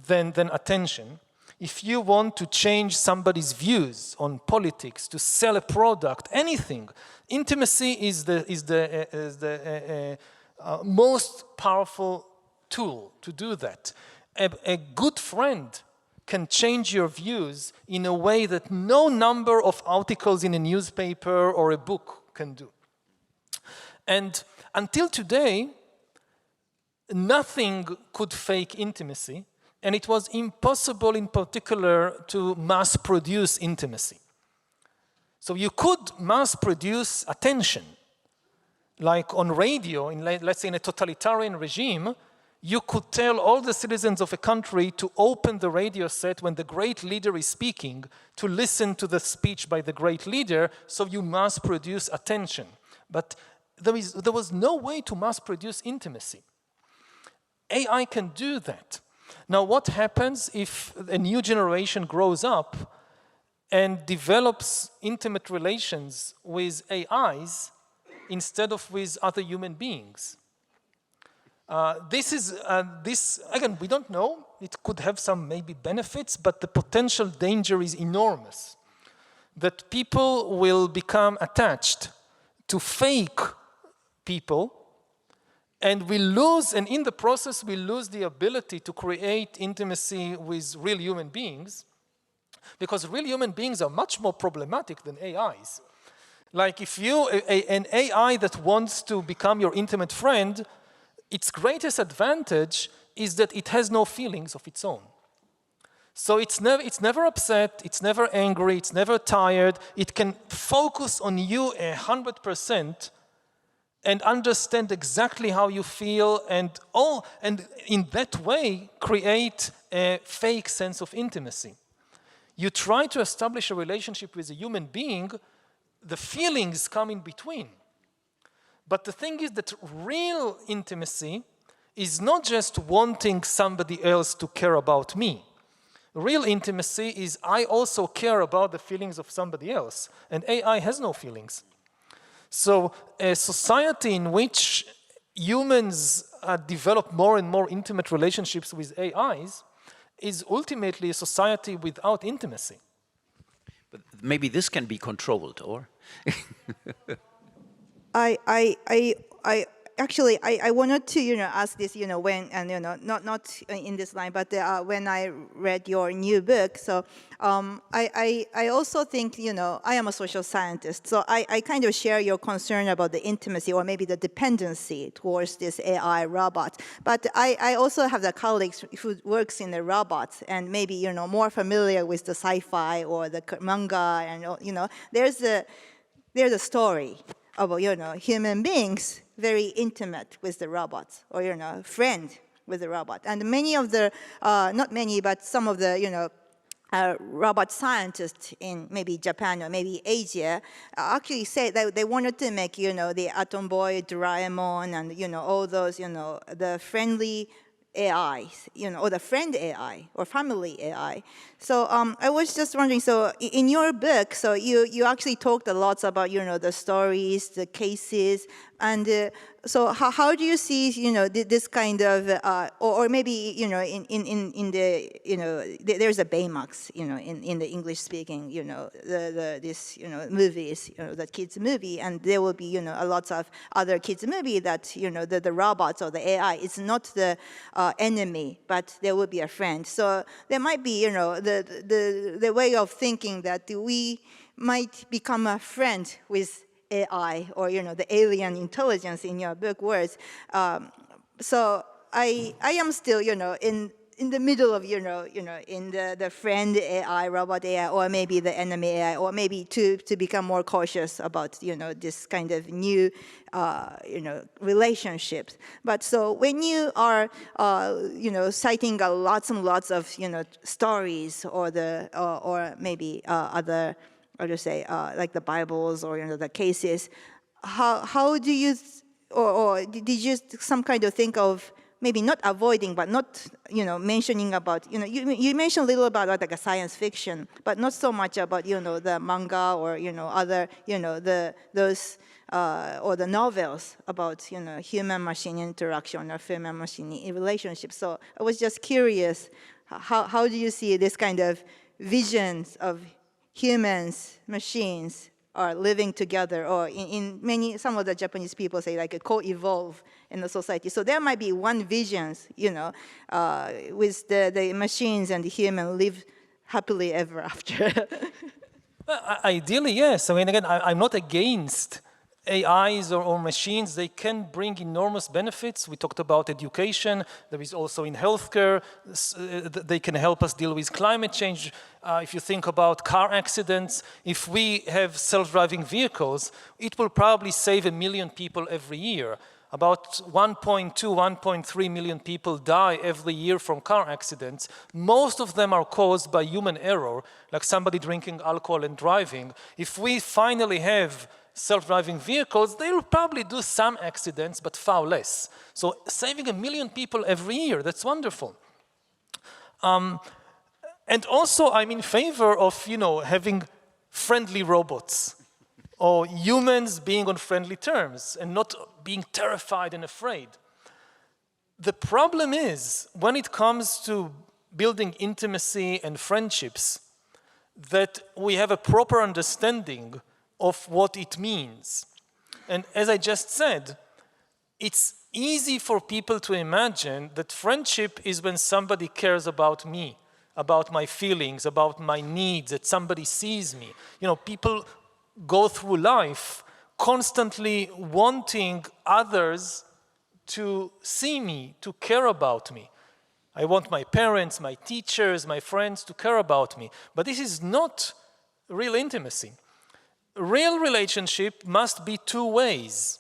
than attention. If you want to change somebody's views on politics, to sell a product, anything, intimacy is the most powerful tool to do that. A good friend can change your views in a way that no number of articles in a newspaper or a book can do. And until today, nothing could fake intimacy, and it was impossible in particular to mass produce intimacy. So you could mass produce attention. Like on radio, let's say in a totalitarian regime, you could tell all the citizens of a country to open the radio set when the great leader is speaking, to listen to the speech by the great leader, so you mass produce attention. But there was no way to mass produce intimacy. AI can do that. Now, what happens if a new generation grows up and develops intimate relations with AIs instead of with other human beings? This, again, we don't know. It could have some maybe benefits, but the potential danger is enormous. That people will become attached to fake people, and we lose, and in the process, we lose the ability to create intimacy with real human beings, because real human beings are much more problematic than AIs. Like if an AI that wants to become your intimate friend, its greatest advantage is that it has no feelings of its own. So it's never upset, it's never angry, it's never tired. It can focus on you 100% and understand exactly how you feel, and in that way create a fake sense of intimacy. You try to establish a relationship with a human being, the feelings come in between. But the thing is that real intimacy is not just wanting somebody else to care about me. Real intimacy is I also care about the feelings of somebody else, and AI has no feelings. So a society in which humans develop more and more intimate relationships with AIs is ultimately a society without intimacy. But maybe this can be controlled, or? Actually, I wanted to, ask this, when, and, not in this line, but when I read your new book, so I also think, I am a social scientist, so I kind of share your concern about the intimacy or maybe the dependency towards this AI robot. But I also have the colleagues who works in the robots and maybe, more familiar with the sci-fi or the manga, and, there's a story about, human beings very intimate with the robots, or, friend with the robot. And many of the, not many, but some of the, robot scientists in maybe Japan or maybe Asia actually say that they wanted to make, the Atom Boy, Doraemon, and, all those, the friendly AIs, or the friend AI or family AI. So I was just wondering, so in your book, so you actually talked a lot about, the stories, the cases, and so how do you see, this kind of, or maybe, in the, there's a Baymax, in the English speaking, this, movies, the kids movie, and there will be, a lot of other kids movie that, the robots or the AI is not the enemy, but there will be a friend. So there might be, the way of thinking that we might become a friend with AI or, the alien intelligence in your book words. So I am still, in the middle of, in the friend AI, robot AI, or maybe the enemy AI, or maybe to become more cautious about, this kind of new, relationships. But so when you are, citing lots and lots of, stories or or maybe other, how to say, like the Bibles or, the cases, how do you, or did you some kind of think of, maybe not avoiding, but not, mentioning about, you mentioned a little about like a science fiction, but not so much about, the manga or, other, those, or the novels about, human-machine interaction or human-machine relationship. So I was just curious, how do you see this kind of visions of humans, machines, are living together, or in some of the Japanese people say like a co-evolve in the society. So there might be one visions, with the machines and the human live happily ever after. Ideally, yes. I mean, again, I'm not against AIs or machines. They can bring enormous benefits. We talked about education. There is also in healthcare. They can help us deal with climate change. If you think about car accidents, if we have self-driving vehicles, it will probably save 1 million people every year. About 1.2, 1.3 million people die every year from car accidents. Most of them are caused by human error, like somebody drinking alcohol and driving. If we finally have self-driving vehicles, they will probably do some accidents, but far less. So saving 1 million people every year, that's wonderful. And also, I'm in favor of, having friendly robots or humans being on friendly terms and not being terrified and afraid. The problem is, when it comes to building intimacy and friendships, that we have a proper understanding of what it means. And as I just said, it's easy for people to imagine that friendship is when somebody cares about me, about my feelings, about my needs, that somebody sees me. People go through life constantly wanting others to see me, to care about me. I want my parents, my teachers, my friends to care about me. But this is not real intimacy. Real relationship must be two ways.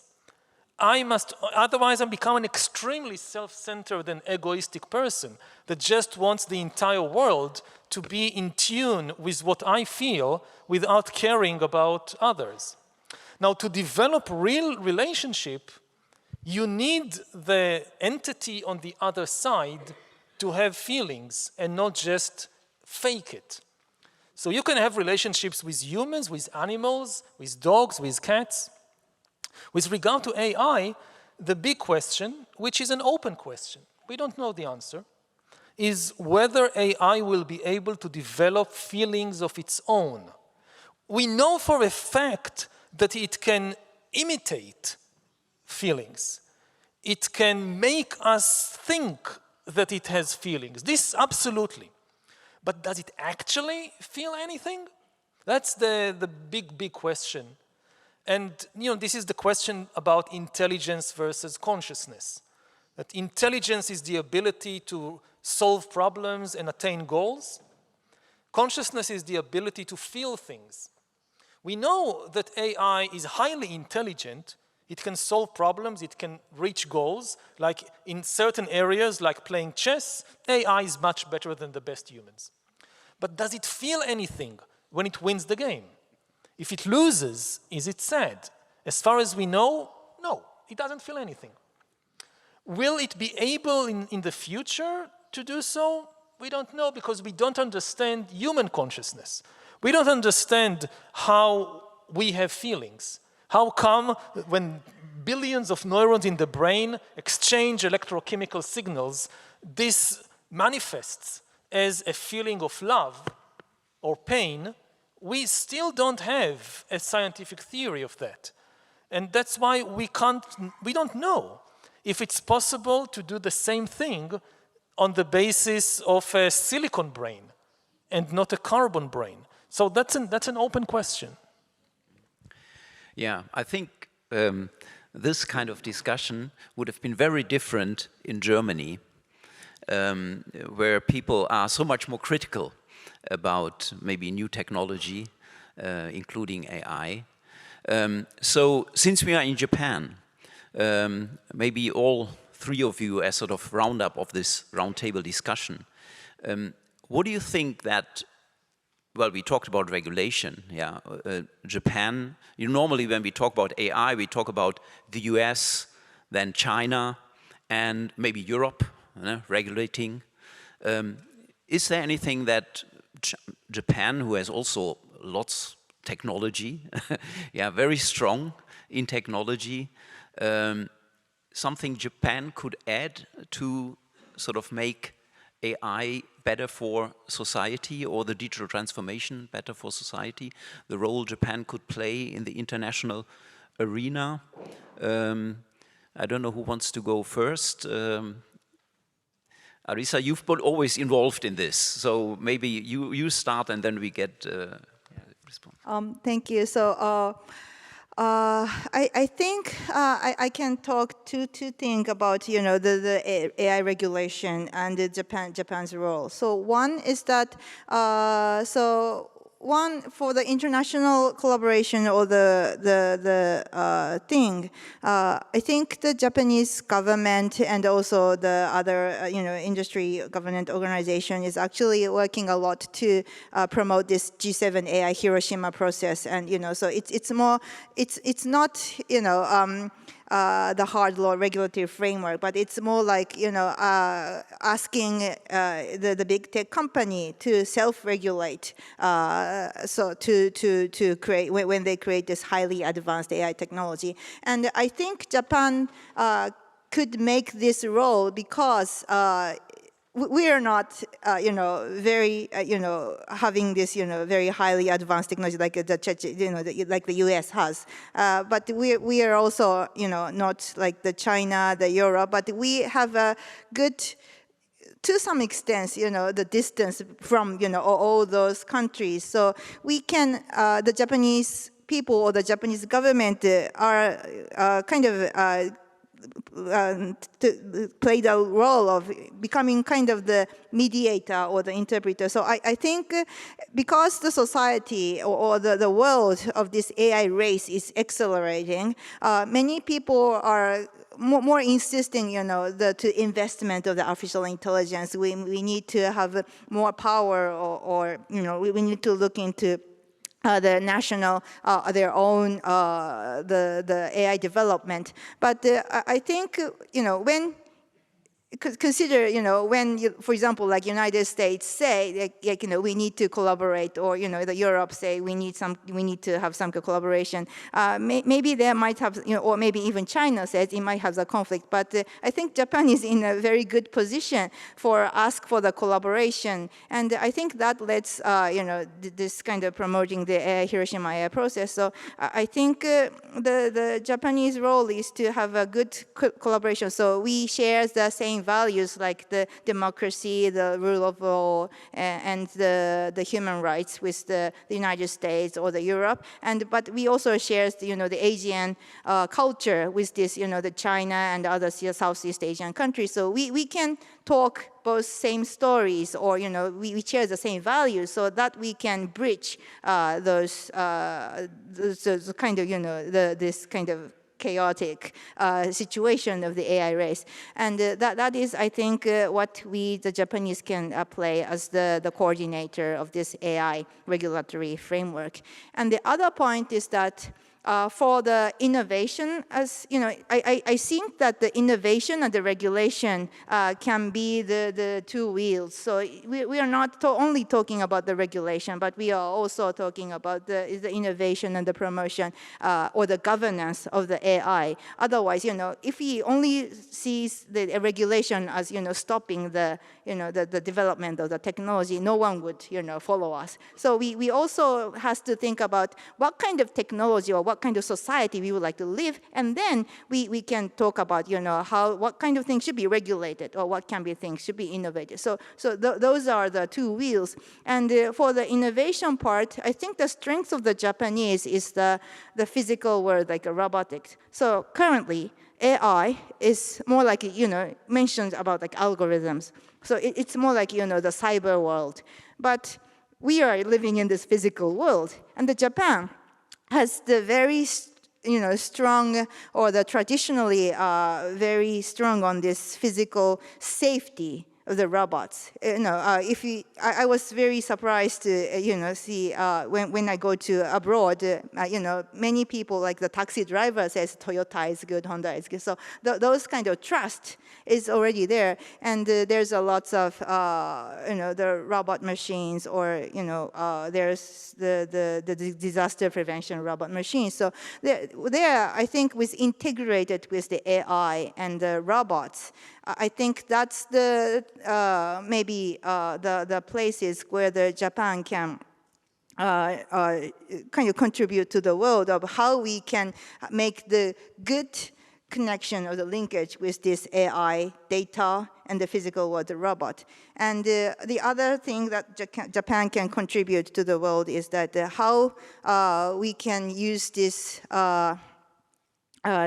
Otherwise I become an extremely self-centered and egoistic person that just wants the entire world to be in tune with what I feel without caring about others. Now, to develop real relationship, you need the entity on the other side to have feelings and not just fake it. So you can have relationships with humans, with animals, with dogs, with cats. With regard to AI, the big question, which is an open question, we don't know the answer, is whether AI will be able to develop feelings of its own. We know for a fact that it can imitate feelings. It can make us think that it has feelings. This absolutely. But does it actually feel anything? That's the big question. And this is the question about intelligence versus consciousness. That intelligence is the ability to solve problems and attain goals. Consciousness is the ability to feel things. We know that AI is highly intelligent. It can solve problems, it can reach goals. Like in certain areas, like playing chess, AI is much better than the best humans. But does it feel anything when it wins the game? If it loses, is it sad? As far as we know, no, it doesn't feel anything. Will it be able in the future to do so? We don't know, because we don't understand human consciousness. We don't understand how we have feelings. How come when billions of neurons in the brain exchange electrochemical signals, this manifests as a feeling of love or pain? We still don't have a scientific theory of that. And that's why we don't know if it's possible to do the same thing on the basis of a silicon brain and not a carbon brain. So that's an open question. Yeah, I think this kind of discussion would have been very different in Germany, where people are so much more critical about maybe new technology, including AI. So since we are in Japan, maybe all three of you as sort of roundup of this roundtable discussion, what do you think that, well, we talked about regulation, yeah. Japan, normally when we talk about AI, we talk about the US, then China, and maybe Europe, regulating. Is there anything that Japan, who has also lots technology, yeah, very strong in technology, something Japan could add to sort of make AI better for society, or the digital transformation better for society, the role Japan could play in the international arena? I don't know who wants to go first. Arisa, you've been always involved in this, so maybe you start and then we get response. Thank you. So I think I can talk two things about the AI regulation and the Japan's role. So one is that one, for the international collaboration or the thing, I think the Japanese government and also the other industry government organization is actually working a lot to promote this G7 AI Hiroshima process, and so it's not the hard law regulatory framework, but it's more like asking the big tech company to self-regulate, so to create when they create this highly advanced AI technology. And I think Japan could make this role because we are not, very, having this, very highly advanced technology like like the U.S. has. But we are also, not like the China, the Europe, but we have a good, to some extent, the distance from, all those countries. So we can, the Japanese people or the Japanese government are kind of to play the role of becoming kind of the mediator or the interpreter. So I think because the society or the world of this AI race is accelerating, many people are more insisting, to investment of the artificial intelligence. We need to have more power, or we need to look into the national, their own, the AI development. But I think, when consider, when for example, like United States say, we need to collaborate, or the Europe say we need to have some collaboration. Maybe they might have, or maybe even China says it might have the conflict. But I think Japan is in a very good position for ask for the collaboration, and I think that lets this kind of promoting the Hiroshima AI process. So I think the Japanese role is to have a good collaboration. So we share the same values like the democracy, the rule of law, and the human rights with the United States or the Europe. But we also share the Asian culture with this the China and other Southeast Asian countries. So we can talk both same stories, or we share the same values, so that we can bridge those kind of this kind of chaotic situation of the AI race. And that is, I think, what we, the Japanese, can play as the coordinator of this AI regulatory framework. And the other point is that for the innovation, as I think that the innovation and the regulation can be the two wheels. So we are not only talking about the regulation, but we are also talking about the innovation and the promotion or the governance of the AI. Otherwise, if we only see the regulation as stopping the the development of the technology, no one would follow us. So we also has to think about what kind of technology or what kind of society we would like to live, and then we can talk about, what kind of things should be regulated or what can be things should be innovated. So those are the two wheels. And for the innovation part, I think the strength of the Japanese is the physical world, like robotics. So currently, AI is more like, mentioned about like algorithms. So it's more like, the cyber world. But we are living in this physical world. And the Japan has the very, strong, or the traditionally very strong on this physical safety of the robots. I was very surprised to, see when I go to abroad, many people, like the taxi driver says Toyota is good, Honda is good. So those kind of trust is already there. And there's a lots of, the robot machines, or, there's the disaster prevention robot machines. So there, I think, was integrated with the AI and the robots. I think that's the maybe the places where the Japan can kind of contribute to the world of how we can make the good connection or the linkage with this AI data and the physical world, the robot. And the other thing that Japan can contribute to the world is that how we can use this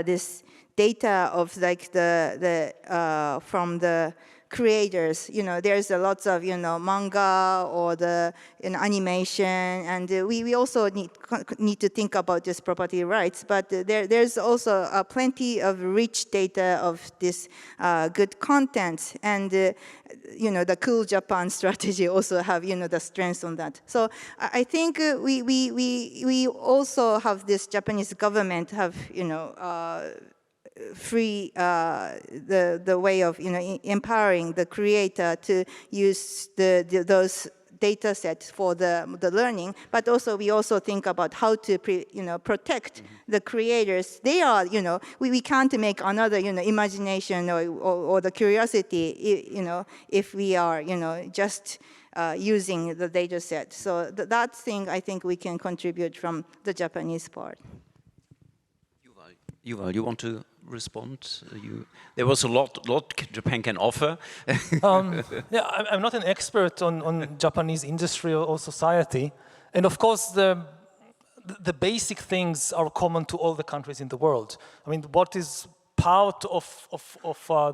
this data of like the from the creators. There's a lots of manga or the animation, and we also need to think about this property rights. But there's also plenty of rich data of this good content, and the Cool Japan strategy also have the strengths on that. So I think we also have this Japanese government have free the way of empowering the creator to use those data sets for the learning, but also we also think about how to protect the creators. They are we can't make another imagination or the curiosity if we are just using the data set. So that thing I think we can contribute from the Japanese part. Yuval, you want to respond? There was a lot Japan can offer. Yeah, I'm not an expert on Japanese industry or society, and of course the basic things are common to all the countries in the world. I mean, what is part of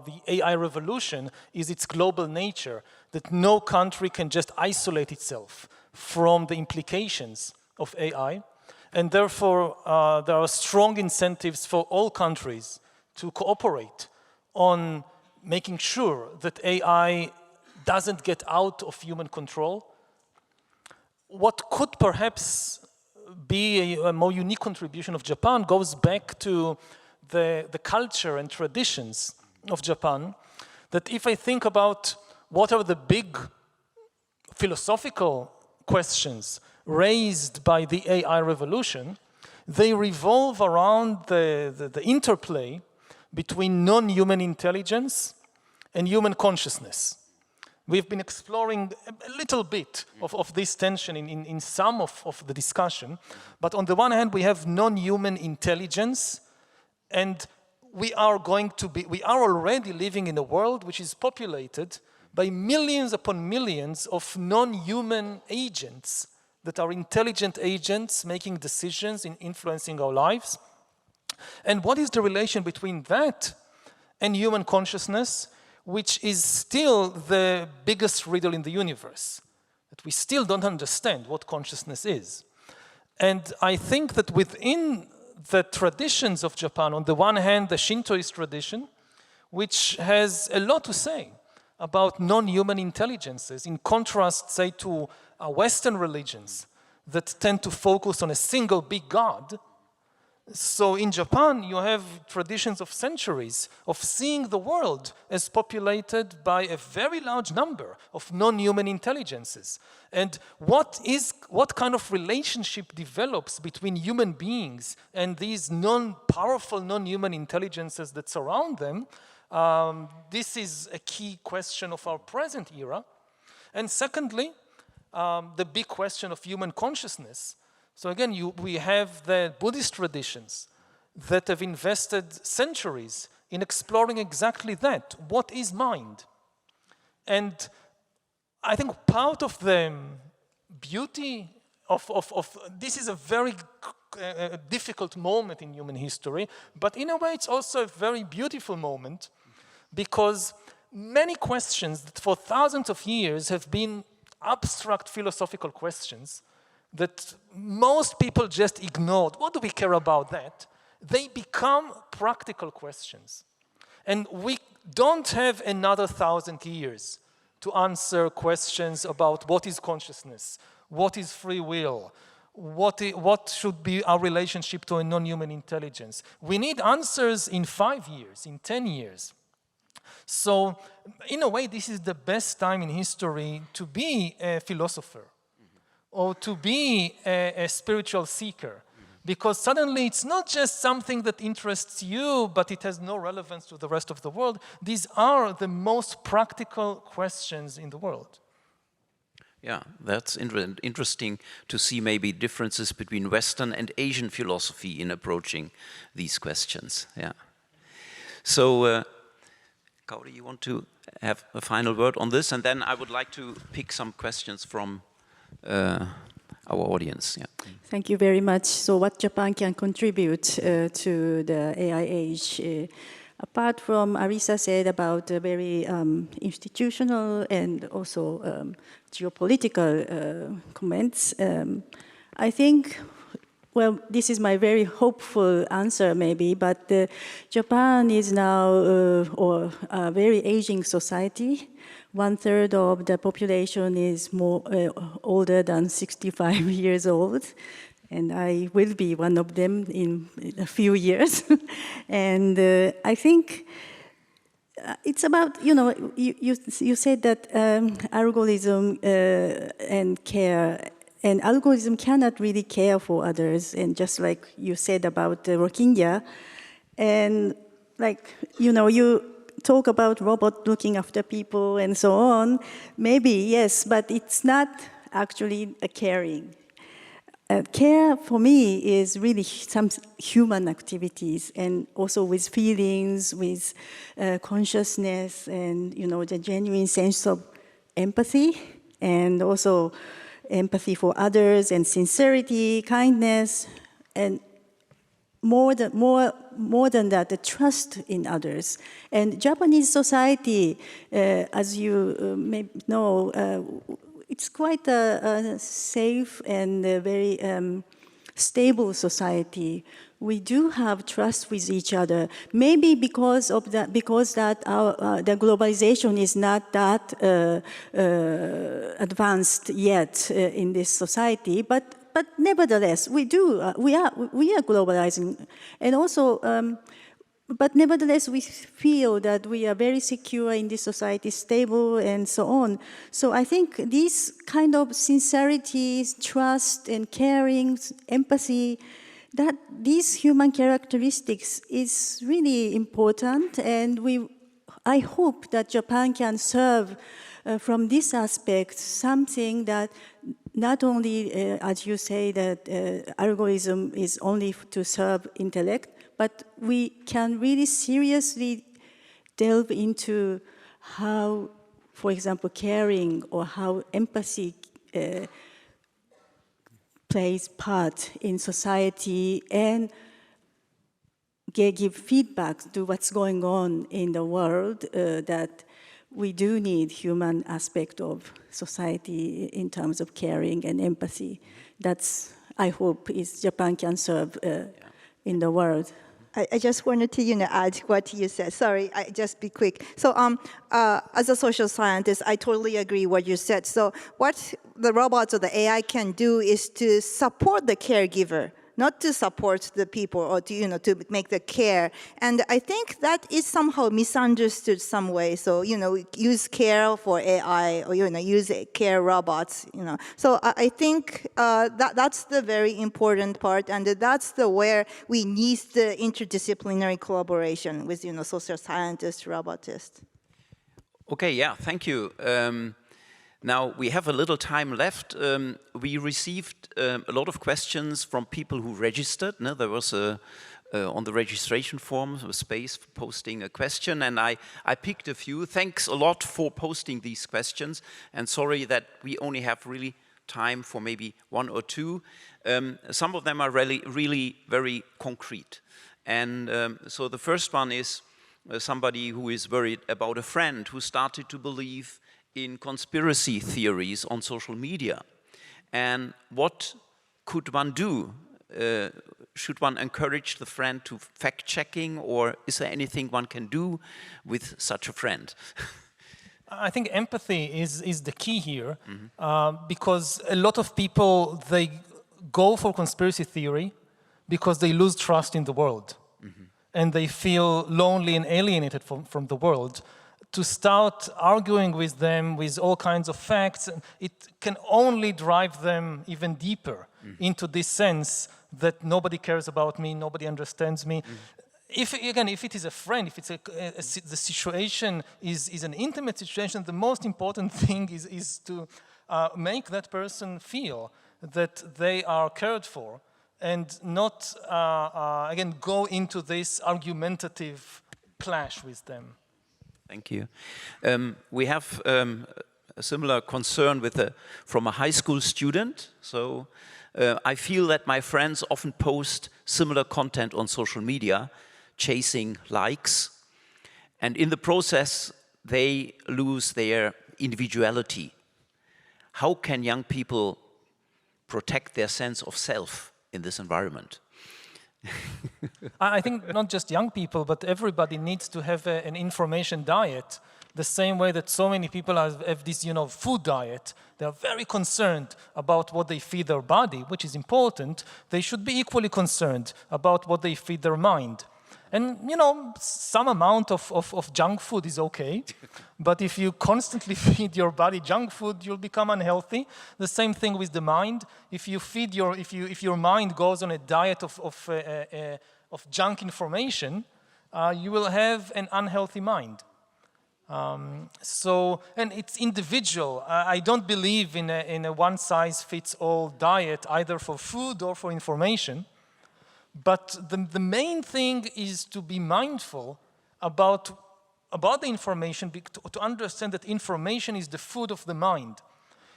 the AI revolution is its global nature, that no country can just isolate itself from the implications of AI. And therefore, there are strong incentives for all countries to cooperate on making sure that AI doesn't get out of human control. What could perhaps be a more unique contribution of Japan goes back to the culture and traditions of Japan, that if I think about what are the big philosophical questions raised by the AI revolution, they revolve around the interplay between non-human intelligence and human consciousness. We've been exploring a little bit of this tension in some of the discussion, but on the one hand we have non-human intelligence, and we are already living in a world which is populated by millions upon millions of non-human agents that are intelligent agents making decisions in influencing our lives. And what is the relation between that and human consciousness, which is still the biggest riddle in the universe, that we still don't understand what consciousness is. And I think that within the traditions of Japan, on the one hand, the Shintoist tradition, which has a lot to say about non-human intelligences, in contrast, say, to Western religions that tend to focus on a single big God. So in Japan, you have traditions of centuries of seeing the world as populated by a very large number of non-human intelligences. And what kind of relationship develops between human beings and these powerful non-human intelligences that surround them? This is a key question of our present era. And secondly, the big question of human consciousness, So again, we have the Buddhist traditions that have invested centuries in exploring exactly that. What is mind? And I think part of the beauty of this is a very difficult moment in human history, but in a way it's also a very beautiful moment, because many questions that for thousands of years have been abstract philosophical questions that most people just ignored. What do we care about that? They become practical questions. And we don't have another 1,000 years to answer questions about what is consciousness, what is free will, what should be our relationship to a non-human intelligence. We need answers in 5 years, in 10 years. So, in a way, this is the best time in history to be a philosopher or to be a spiritual seeker, because suddenly it's not just something that interests you, but it has no relevance to the rest of the world. These are the most practical questions in the world. Yeah, that's interesting to see maybe differences between Western and Asian philosophy in approaching these questions. Yeah. So, Kaori, you want to have a final word on this? And then I would like to pick some questions from our audience. Yeah. Thank you very much. So what Japan can contribute to the AI age? Apart from Arisa said about very institutional and also geopolitical comments, I think, well, this is my very hopeful answer maybe, but Japan is now a very aging society. 1/3 of the population is more older than 65 years old, and I will be one of them in a few years. And I think it's about, you said that algorithm and care, and algorithm cannot really care for others, and just like you said about Rohingya, and like, you talk about robot looking after people and so on, maybe, yes, but it's not actually a caring. Care for me is really some human activities, and also with feelings, with consciousness, and the genuine sense of empathy, and also empathy for others, and sincerity, kindness, and more than that, the trust in others. And Japanese society, as you may know, it's quite a safe and a very stable society. We do have trust with each other. Maybe because that the globalization is not that advanced yet in this society, but nevertheless, we are globalizing, and also, but nevertheless, we feel that we are very secure in this society, stable, and so on. So I think these kind of sincerity, trust, and caring, empathy, that these human characteristics is really important, and I hope that Japan can serve from this aspect something that not only, as you say, that algorithm is only to serve intellect, but we can really seriously delve into how, for example, caring or how empathy plays part in society, and give feedback to what's going on in the world, that we do need human aspect of society in terms of caring and empathy. That's, I hope, is Japan can serve in the world. I just wanted to, add what you said. Sorry, I just be quick. So, as a social scientist, I totally agree what you said. So, what the robots or the AI can do is to support the caregiver, not to support the people or to, to make the care. And I think that is somehow misunderstood some way. So, use care for AI or, use care robots, So I think that's the very important part, and that's where we need the interdisciplinary collaboration with, social scientists, robotists. Okay, yeah, thank you. Now, we have a little time left. We received a lot of questions from people who registered. No, there was on the registration form a space for posting a question, and I picked a few. Thanks a lot for posting these questions, and sorry that we only have really time for maybe one or two. Some of them are really very concrete. And so the first one is somebody who is worried about a friend who started to believe in conspiracy theories on social media. And what could one do? Should one encourage the friend to fact-checking, or is there anything one can do with such a friend? I think empathy is the key here, because a lot of people, they go for conspiracy theory because they lose trust in the world. And they feel lonely and alienated from the world. To start arguing with them with all kinds of facts, it can only drive them even deeper into this sense that nobody cares about me, nobody understands me. If it is a friend, if it's the situation is an intimate situation, the most important thing is to make that person feel that they are cared for, and not, again, go into this argumentative clash with them. Thank you. We have a similar concern from a high school student. So I feel that my friends often post similar content on social media, chasing likes, and in the process they lose their individuality. How can young people protect their sense of self in this environment? I think not just young people, but everybody needs to have an information diet, the same way that so many people have this, food diet. They are very concerned about what they feed their body, which is important. They should be equally concerned about what they feed their mind. And, some amount of junk food is okay, but if you constantly feed your body junk food, you'll become unhealthy. The same thing with the mind. If your mind goes on a diet of junk information, you will have an unhealthy mind. And it's individual. I don't believe in a one-size-fits-all diet, either for food or for information. But the main thing is to be mindful about the information, to understand that information is the food of the mind.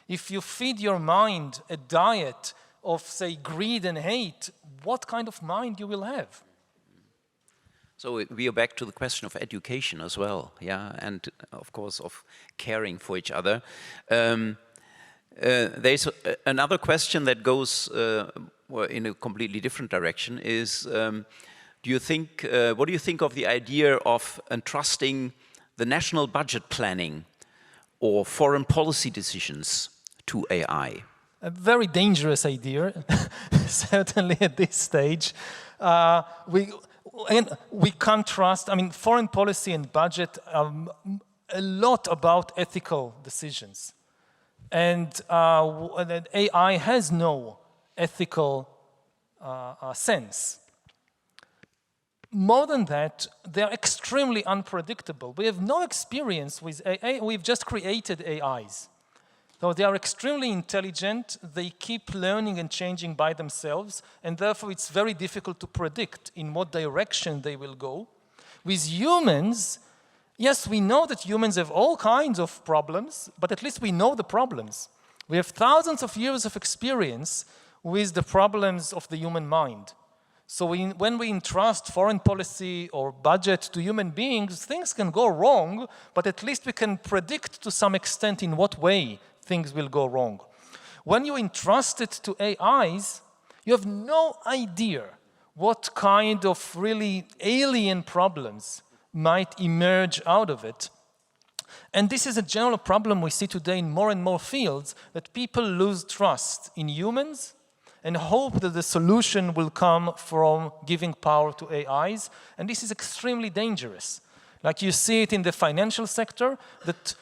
If you feed your mind a diet of, say, greed and hate, what kind of mind you will have? So we are back to the question of education as well, yeah, and of course of caring for each other. There's another question that goes in a completely different direction. Is what do you think of the idea of entrusting the national budget planning or foreign policy decisions to AI? A very dangerous idea, certainly at this stage. We can't trust, foreign policy and budget a lot about ethical decisions. And AI has no ethical sense. More than that, they are extremely unpredictable. We have no experience with AI. We've just created AIs. So they are extremely intelligent. They keep learning and changing by themselves, and therefore it's very difficult to predict in what direction they will go. With humans, yes, we know that humans have all kinds of problems, but at least we know the problems. We have thousands of years of experience with the problems of the human mind. So when we entrust foreign policy or budget to human beings, things can go wrong, but at least we can predict to some extent in what way things will go wrong. When you entrust it to AIs, you have no idea what kind of really alien problems might emerge out of it. And this is a general problem we see today in more and more fields, that people lose trust in humans and hope that the solution will come from giving power to AIs. And this is extremely dangerous. Like you see it in the financial sector, that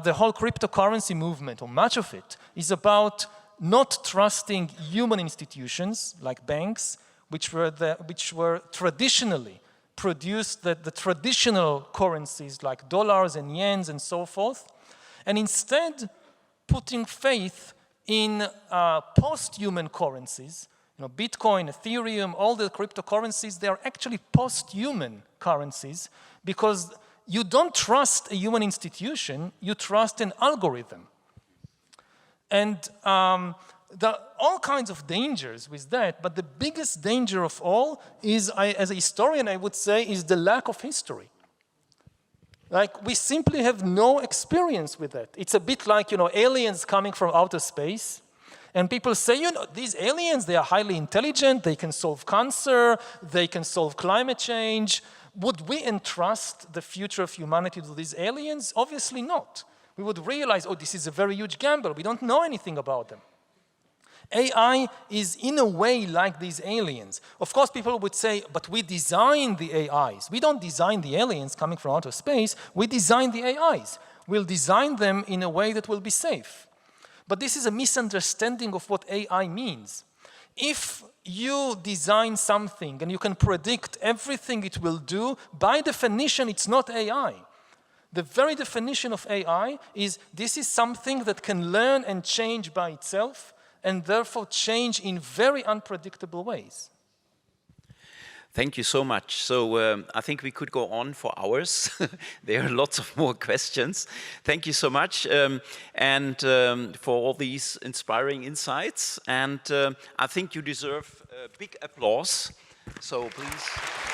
the whole cryptocurrency movement, or much of it, is about not trusting human institutions like banks, which were traditionally produced the traditional currencies like dollars and yens and so forth, and instead putting faith in post-human currencies. Bitcoin, Ethereum, all the cryptocurrencies, they are actually post-human currencies because you don't trust a human institution, you trust an algorithm. And there are all kinds of dangers with that, but the biggest danger of all is, as a historian, I would say, is the lack of history. Like, we simply have no experience with that. It's a bit like, aliens coming from outer space. And people say, these aliens, they are highly intelligent, they can solve cancer, they can solve climate change. Would we entrust the future of humanity to these aliens? Obviously not. We would realize, oh, this is a very huge gamble. We don't know anything about them. AI is in a way like these aliens. Of course, people would say, but we design the AIs. We don't design the aliens coming from outer space. We design the AIs. We'll design them in a way that will be safe. But this is a misunderstanding of what AI means. If you design something and you can predict everything it will do, by definition, it's not AI. The very definition of AI is this is something that can learn and change by itself, and therefore change in very unpredictable ways. Thank you so much. So I think we could go on for hours. There are lots of more questions. Thank you so much and for all these inspiring insights. And I think you deserve a big applause. So please.